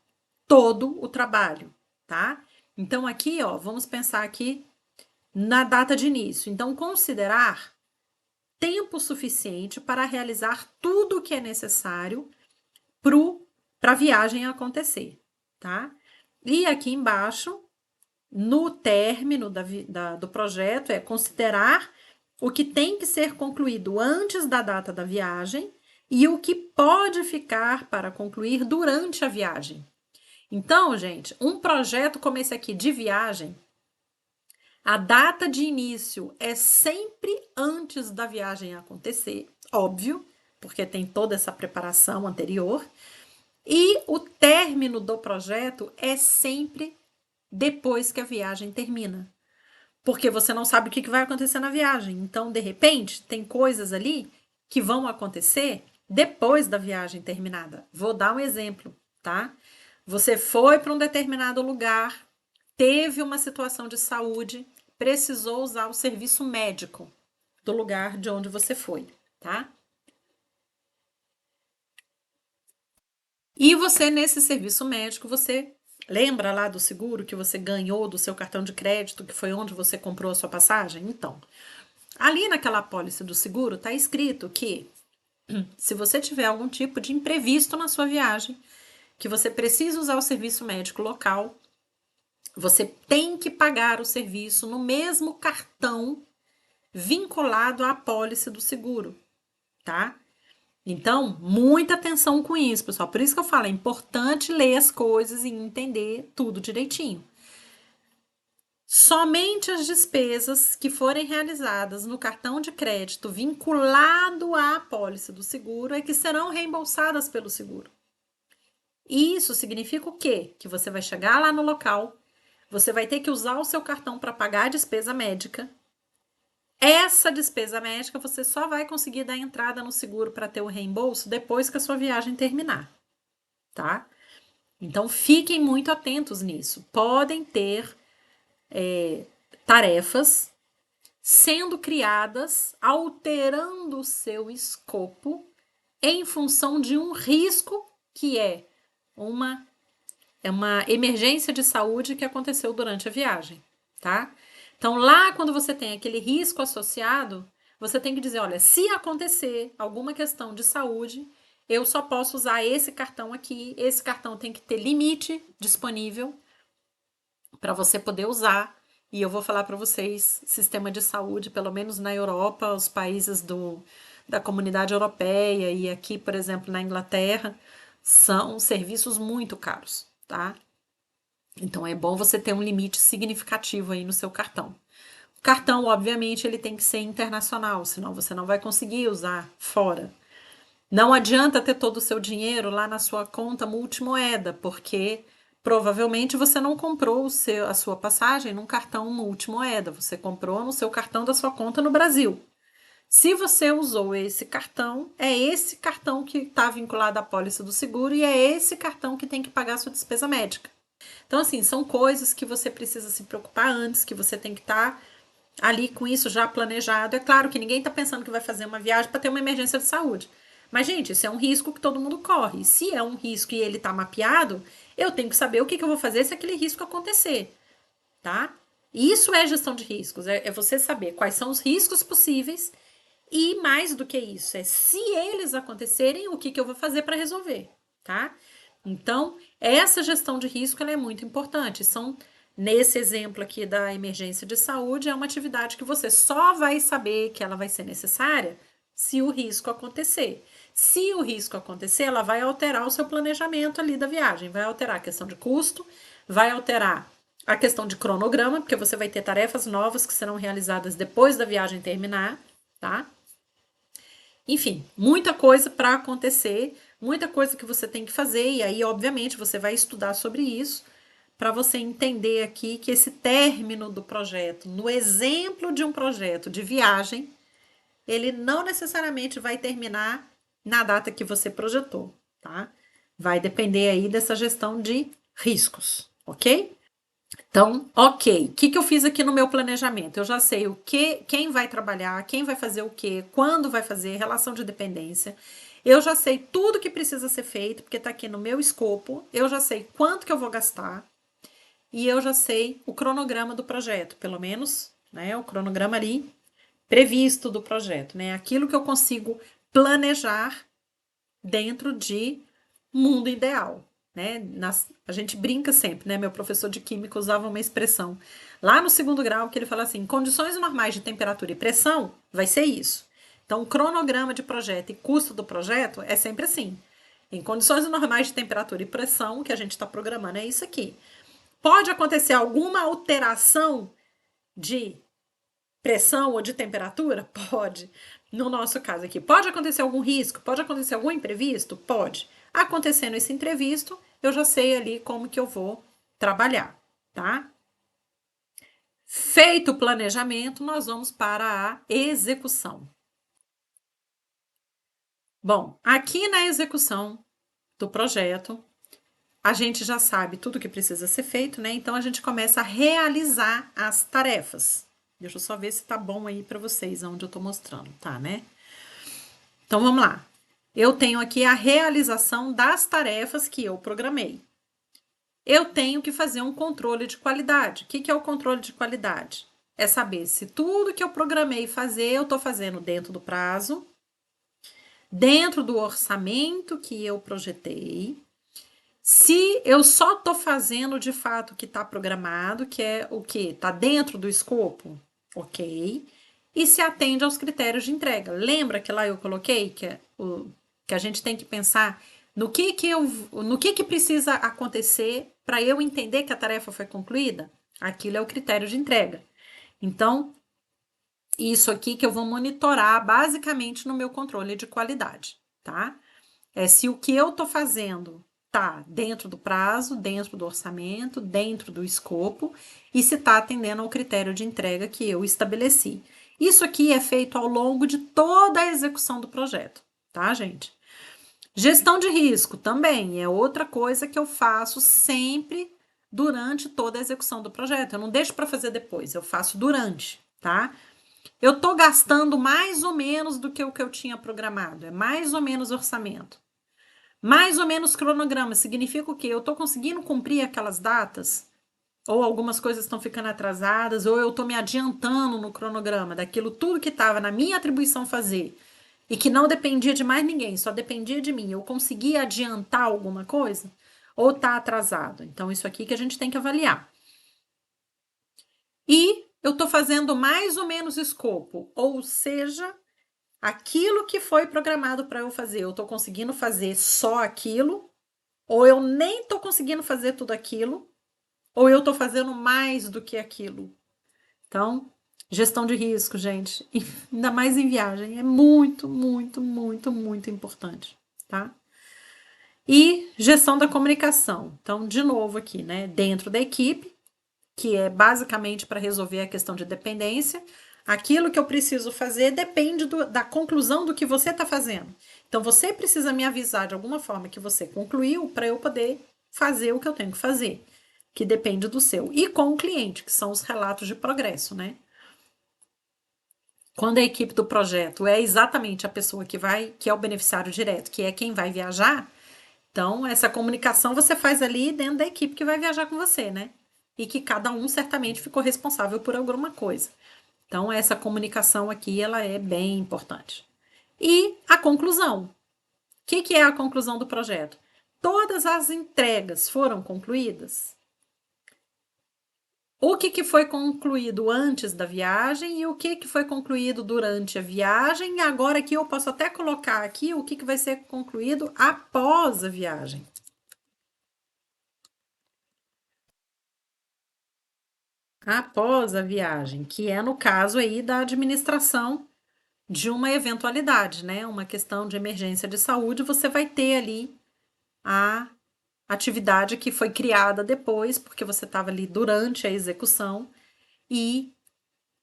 todo o trabalho, tá? Então, aqui, ó, vamos pensar aqui na data de início. Então, considerar tempo suficiente para realizar tudo o que é necessário para a viagem acontecer, tá? E aqui embaixo, no término do projeto, é considerar o que tem que ser concluído antes da data da viagem e o que pode ficar para concluir durante a viagem. Então, gente, um projeto como esse aqui de viagem, a data de início é sempre antes da viagem acontecer, óbvio, porque tem toda essa preparação anterior. E o término do projeto é sempre depois que a viagem termina. Porque você não sabe o que vai acontecer na viagem. Então, de repente, tem coisas ali que vão acontecer depois da viagem terminada. Vou dar um exemplo, tá? Você foi para um determinado lugar, teve uma situação de saúde, precisou usar o serviço médico. do lugar de onde você foi, tá? E você, nesse serviço médico, você lembra lá do seguro que você ganhou do seu cartão de crédito, que foi onde você comprou a sua passagem? Então, ali naquela apólice do seguro está escrito que se você tiver algum tipo de imprevisto na sua viagem, que você precisa usar o serviço médico local, você tem que pagar o serviço no mesmo cartão vinculado à apólice do seguro, tá? Então, muita atenção com isso, pessoal. Por isso que eu falo, é importante ler as coisas e entender tudo direitinho. Somente as despesas que forem realizadas no cartão de crédito vinculado à apólice do seguro é que serão reembolsadas pelo seguro. Isso significa o quê? Que você vai chegar lá no local, você vai ter que usar o seu cartão para pagar a despesa médica. Essa despesa médica você só vai conseguir dar entrada no seguro para ter o reembolso depois que a sua viagem terminar, tá? Então fiquem muito atentos nisso. Podem ter tarefas sendo criadas, alterando o seu escopo em função de um risco que uma é uma emergência de saúde que aconteceu durante a viagem, tá? Então, lá quando você tem aquele risco associado, você tem que dizer, olha, se acontecer alguma questão de saúde, eu só posso usar esse cartão aqui, esse cartão tem que ter limite disponível para você poder usar. E eu vou falar para vocês, sistema de saúde, pelo menos na Europa, os países da comunidade europeia e aqui, por exemplo, na Inglaterra, são serviços muito caros, tá? Então é bom você ter um limite significativo aí no seu cartão. O cartão, obviamente, ele tem que ser internacional, senão você não vai conseguir usar fora. Não adianta ter todo o seu dinheiro lá na sua conta multimoeda, porque provavelmente você não comprou a sua passagem num cartão multimoeda, você comprou no seu cartão da sua conta no Brasil. Se você usou esse cartão, é esse cartão que está vinculado à pólice do seguro e é esse cartão que tem que pagar a sua despesa médica. Então, assim, são coisas que você precisa se preocupar antes, que você tem que estar ali com isso já planejado. É claro que ninguém está pensando que vai fazer uma viagem para ter uma emergência de saúde. Mas, gente, isso é um risco que todo mundo corre. Se é um risco e ele está mapeado, eu tenho que saber o que eu vou fazer se aquele risco acontecer, tá? Isso é gestão de riscos, é você saber quais são os riscos possíveis e, mais do que isso, é se eles acontecerem, o que eu vou fazer para resolver, tá? Então, essa gestão de risco ela é muito importante. Nesse exemplo aqui da emergência de saúde, é uma atividade que você só vai saber que ela vai ser necessária se o risco acontecer. Se o risco acontecer, ela vai alterar o seu planejamento ali da viagem, vai alterar a questão de custo, vai alterar a questão de cronograma, porque você vai ter tarefas novas que serão realizadas depois da viagem terminar, tá? Enfim, muita coisa para acontecer, muita coisa que você tem que fazer, e aí, obviamente, você vai estudar sobre isso para você entender aqui que esse término do projeto, no exemplo de um projeto de viagem, ele não necessariamente vai terminar na data que você projetou, tá? Vai depender aí dessa gestão de riscos, ok? Então, ok, o que eu fiz aqui no meu planejamento? Eu já sei quem vai trabalhar, quem vai fazer o quê, quando vai fazer, relação de dependência. Eu já sei tudo que precisa ser feito, porque está aqui no meu escopo. Eu já sei quanto que eu vou gastar e eu já sei o cronograma do projeto, pelo menos, né? O cronograma ali previsto do projeto, né? Aquilo que eu consigo planejar dentro de mundo ideal, né? A gente brinca sempre, né? Meu professor de química usava uma expressão lá no segundo grau que ele fala assim: condições normais de temperatura e pressão vai ser isso. Então, o cronograma de projeto e custo do projeto é sempre assim. Em condições normais de temperatura e pressão, o que a gente está programando é isso aqui. Pode acontecer alguma alteração de pressão ou de temperatura? Pode. No nosso caso aqui, pode acontecer algum risco? Pode acontecer algum imprevisto? Pode. Acontecendo esse imprevisto, eu já sei ali como que eu vou trabalhar, tá? Feito o planejamento, nós vamos para a execução. Bom, aqui na execução do projeto, a gente já sabe tudo que precisa ser feito, né? Então a gente começa a realizar as tarefas, Deixa eu só ver se tá bom aí para vocês, onde eu tô mostrando, tá, né? Então vamos lá. Eu tenho aqui a realização das tarefas que eu programei. Eu tenho que fazer um controle de qualidade. O que é o controle de qualidade? É saber se tudo que eu programei fazer, eu estou fazendo dentro do prazo, dentro do orçamento que eu projetei, se eu só estou fazendo de fato o que está programado, que é o que? Está dentro do escopo? Ok. E se atende aos critérios de entrega. Lembra que lá eu coloquei que a gente tem que pensar no que precisa acontecer para eu entender que a tarefa foi concluída? Aquilo é o critério de entrega. Então, isso aqui que eu vou monitorar basicamente no meu controle de qualidade, tá? É se o que eu estou fazendo está dentro do prazo, dentro do orçamento, dentro do escopo e se está atendendo ao critério de entrega que eu estabeleci. Isso aqui é feito ao longo de toda a execução do projeto, tá, gente? Gestão de risco também é outra coisa que eu faço sempre durante toda a execução do projeto. Eu não deixo para fazer depois, eu faço durante, tá? Eu estou gastando mais ou menos do que o que eu tinha programado, é mais ou menos orçamento. Mais ou menos cronograma, significa o quê? Eu estou conseguindo cumprir aquelas datas? Ou algumas coisas estão ficando atrasadas, ou eu estou me adiantando no cronograma daquilo tudo que estava na minha atribuição fazer e que não dependia de mais ninguém, só dependia de mim. Eu consegui adiantar alguma coisa? Ou está atrasado? Então, isso aqui que a gente tem que avaliar. E eu estou fazendo mais ou menos escopo, ou seja, aquilo que foi programado para eu fazer, eu estou conseguindo fazer só aquilo, ou eu nem estou conseguindo fazer tudo aquilo, ou eu estou fazendo mais do que aquilo. Então, gestão de risco, gente, ainda mais em viagem, é muito, muito, muito, muito importante, tá? E gestão da comunicação. Então, de novo aqui, né, dentro da equipe, que é basicamente para resolver a questão de dependência. Aquilo que eu preciso fazer depende da conclusão do que você está fazendo. Então, você precisa me avisar de alguma forma que você concluiu para eu poder fazer o que eu tenho que fazer, que depende do seu. E com o cliente, que são os relatos de progresso, né? Quando a equipe do projeto é exatamente a pessoa que é o beneficiário direto, que é quem vai viajar, então essa comunicação você faz ali dentro da equipe que vai viajar com você, né? E que cada um certamente ficou responsável por alguma coisa. Então essa comunicação aqui ela é bem importante. E a conclusão. O que é a conclusão do projeto? Todas as entregas foram concluídas? O que foi concluído antes da viagem e o que foi concluído durante a viagem. E agora aqui eu posso até colocar aqui o que vai ser concluído após a viagem. Após a viagem, que é no caso aí da administração de uma eventualidade, né? Uma questão de emergência de saúde, você vai ter ali a atividade que foi criada depois, porque você estava ali durante a execução e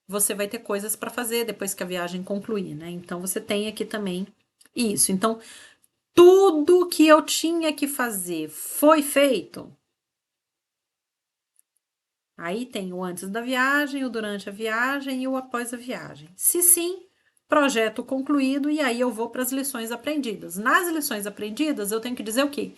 você vai ter coisas para fazer depois que a viagem concluir, né? Então você tem aqui também isso. Então, tudo que eu tinha que fazer foi feito? Aí tem o antes da viagem, o durante a viagem e o após a viagem. Se sim, projeto concluído, e aí eu vou para as lições aprendidas. Nas lições aprendidas, eu tenho que dizer o quê?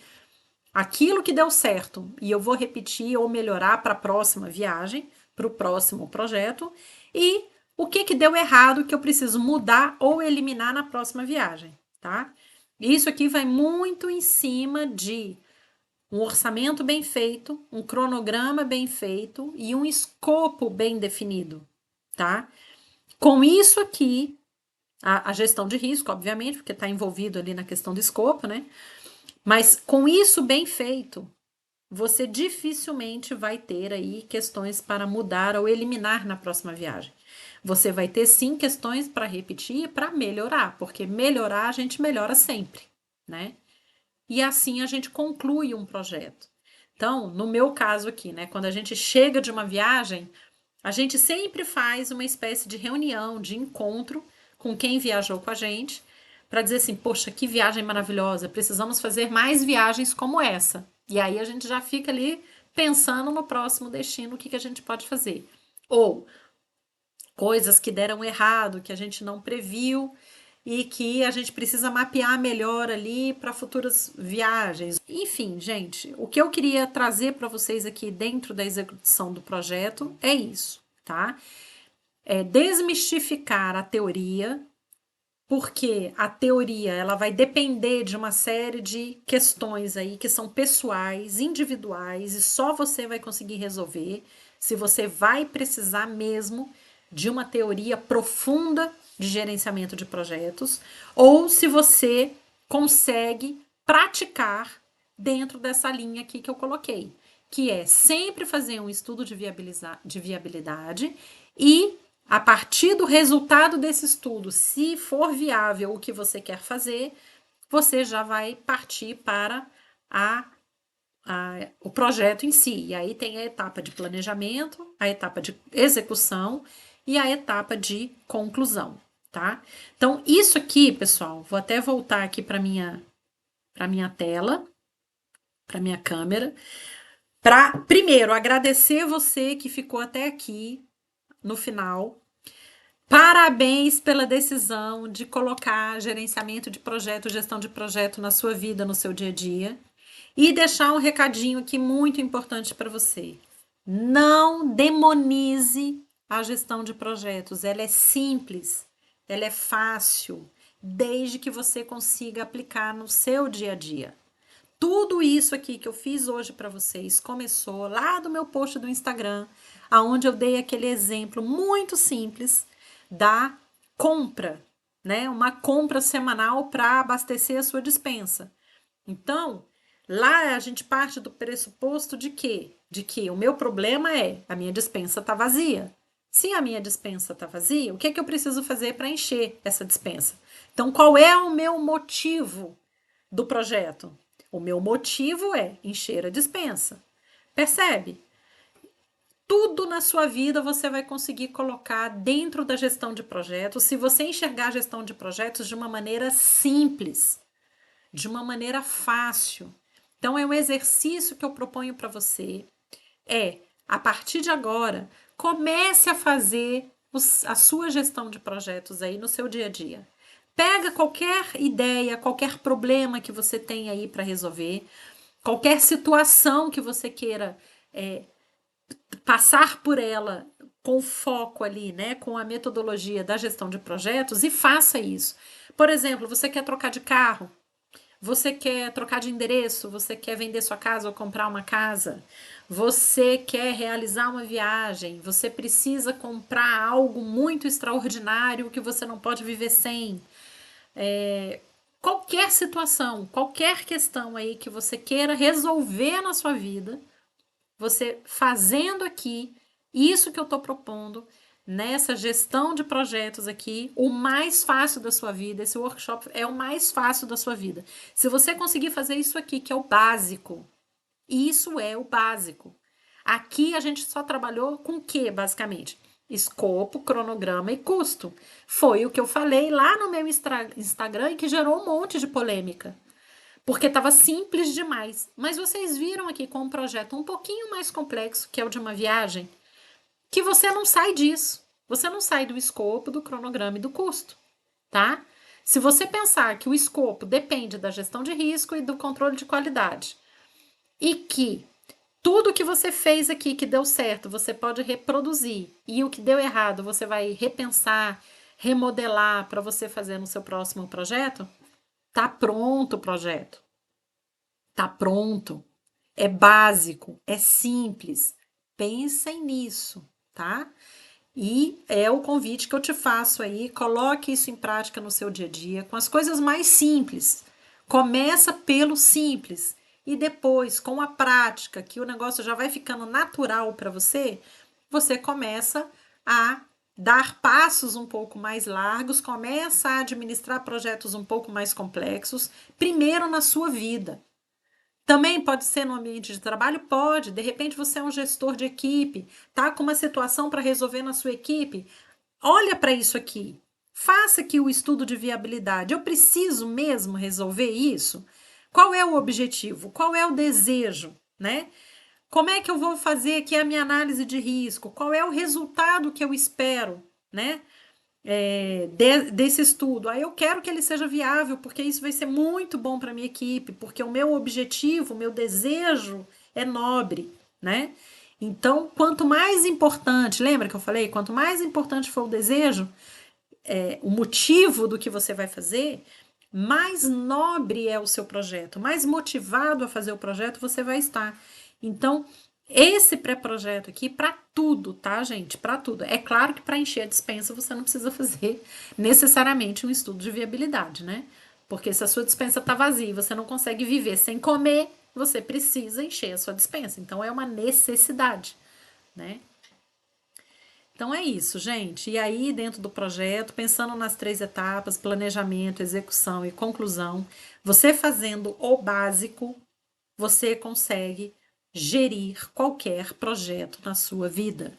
Aquilo que deu certo e eu vou repetir ou melhorar para a próxima viagem, para o próximo projeto, e o que deu errado que eu preciso mudar ou eliminar na próxima viagem, tá? Isso aqui vai muito em cima de um orçamento bem feito, um cronograma bem feito e um escopo bem definido, tá? Com isso aqui, a gestão de risco, obviamente, porque está envolvido ali na questão do escopo, né? Mas com isso bem feito, você dificilmente vai ter aí questões para mudar ou eliminar na próxima viagem. Você vai ter sim questões para repetir e para melhorar, porque melhorar a gente melhora sempre, né? E assim a gente conclui um projeto. Então, no meu caso aqui, né, quando a gente chega de uma viagem, a gente sempre faz uma espécie de reunião, de encontro com quem viajou com a gente, para dizer assim: poxa, que viagem maravilhosa, precisamos fazer mais viagens como essa. E aí a gente já fica ali pensando no próximo destino, o que a gente pode fazer. Ou coisas que deram errado, que a gente não previu e que a gente precisa mapear melhor ali para futuras viagens. Enfim, gente, o que eu queria trazer para vocês aqui dentro da execução do projeto é isso, tá? É desmistificar a teoria, porque a teoria ela vai depender de uma série de questões aí que são pessoais, individuais e só você vai conseguir resolver se você vai precisar mesmo de uma teoria profunda de gerenciamento de projetos ou se você consegue praticar dentro dessa linha aqui que eu coloquei, que é sempre fazer um estudo de viabilidade e a partir do resultado desse estudo, se for viável o que você quer fazer, você já vai partir para o projeto em si. E aí tem a etapa de planejamento, a etapa de execução e a etapa de conclusão, tá? Então, isso aqui, pessoal, vou até voltar aqui para minha tela, para minha câmera, para primeiro agradecer você que ficou até aqui no final. Parabéns pela decisão de colocar gerenciamento de projeto, gestão de projeto na sua vida, no seu dia a dia. E deixar um recadinho aqui muito importante para você. Não demonize a gestão de projetos. Ela é simples, ela é fácil, desde que você consiga aplicar no seu dia a dia. Tudo isso aqui que eu fiz hoje para vocês começou lá do meu post do Instagram, aonde eu dei aquele exemplo muito simples da compra, né? Uma compra semanal para abastecer a sua despensa. Então, lá a gente parte do pressuposto de quê? De que o meu problema é a minha despensa tá vazia. Se a minha despensa tá vazia, o que é que eu preciso fazer para encher essa despensa? Então, qual é o meu motivo do projeto? O meu motivo é encher a despensa. Percebe? Tudo na sua vida você vai conseguir colocar dentro da gestão de projetos se você enxergar a gestão de projetos de uma maneira simples, de uma maneira fácil. Então, é um exercício que eu proponho para você. A partir de agora, comece a fazer a sua gestão de projetos aí no seu dia a dia. Pega qualquer ideia, qualquer problema que você tem aí para resolver, qualquer situação que você queira passar por ela com foco ali, né, com a metodologia da gestão de projetos e faça isso. Por exemplo, você quer trocar de carro, você quer trocar de endereço, você quer vender sua casa ou comprar uma casa, você quer realizar uma viagem, você precisa comprar algo muito extraordinário que você não pode viver sem. Qualquer situação, qualquer questão aí que você queira resolver na sua vida, você fazendo aqui isso que eu estou propondo, nessa gestão de projetos aqui, o mais fácil da sua vida, esse workshop é o mais fácil da sua vida. Se você conseguir fazer isso aqui, que é o básico, isso é o básico. Aqui a gente só trabalhou com o que, basicamente? Escopo, cronograma e custo. Foi o que eu falei lá no meu Instagram e que gerou um monte de polêmica. Porque estava simples demais. Mas vocês viram aqui com um projeto um pouquinho mais complexo, que é o de uma viagem, que você não sai disso. Você não sai do escopo, do cronograma e do custo, tá? Se você pensar que o escopo depende da gestão de risco e do controle de qualidade, e que tudo que você fez aqui que deu certo, você pode reproduzir, e o que deu errado, você vai repensar, remodelar para você fazer no seu próximo projeto, tá pronto o projeto. Tá pronto. É básico, é simples. Pensem nisso, tá? E é o convite que eu te faço aí, coloque isso em prática no seu dia a dia, com as coisas mais simples. Começa pelo simples e depois, com a prática, que o negócio já vai ficando natural para você, você começa a dar passos um pouco mais largos, começa a administrar projetos um pouco mais complexos, primeiro na sua vida. Também pode ser no ambiente de trabalho? Pode. De repente você é um gestor de equipe, tá com uma situação para resolver na sua equipe. Olha para isso aqui. Faça aqui o estudo de viabilidade. Eu preciso mesmo resolver isso? Qual é o objetivo? Qual é o desejo, né? Como é que eu vou fazer aqui a minha análise de risco? Qual é o resultado que eu espero né? Desse estudo. Aí eu quero que ele seja viável, porque isso vai ser muito bom para minha equipe, porque o meu objetivo, o meu desejo é nobre, né? Então, quanto mais importante, lembra que eu falei? Quanto mais importante for o desejo, o motivo do que você vai fazer, mais nobre é o seu projeto, mais motivado a fazer o projeto você vai estar. Então, esse pré-projeto aqui, para tudo, tá, gente? Para tudo. É claro que para encher a despensa você não precisa fazer necessariamente um estudo de viabilidade, né? Porque se a sua despensa está vazia e você não consegue viver sem comer, você precisa encher a sua despensa. Então, é uma necessidade, né? Então é isso, gente. E aí, dentro do projeto, pensando nas 3 etapas: planejamento, execução e conclusão, você fazendo o básico, você consegue gerir qualquer projeto na sua vida.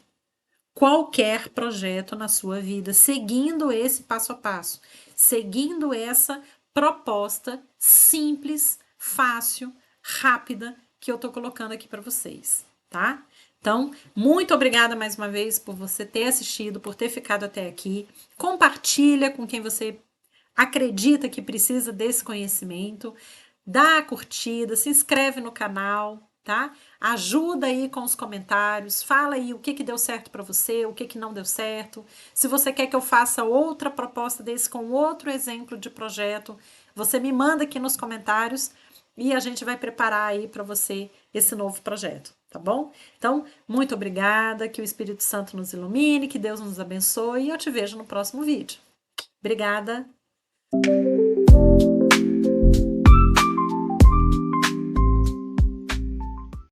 Qualquer projeto na sua vida, seguindo esse passo a passo, seguindo essa proposta simples, fácil, rápida que eu tô colocando aqui para vocês, tá? Então, muito obrigada mais uma vez por você ter assistido, por ter ficado até aqui. Compartilha com quem você acredita que precisa desse conhecimento. Dá a curtida, se inscreve no canal, tá? Ajuda aí com os comentários, fala aí o que deu certo para você, o que não deu certo. Se você quer que eu faça outra proposta desse com outro exemplo de projeto, você me manda aqui nos comentários e a gente vai preparar aí para você esse novo projeto, tá bom? Então, muito obrigada, que o Espírito Santo nos ilumine, que Deus nos abençoe e eu te vejo no próximo vídeo. Obrigada!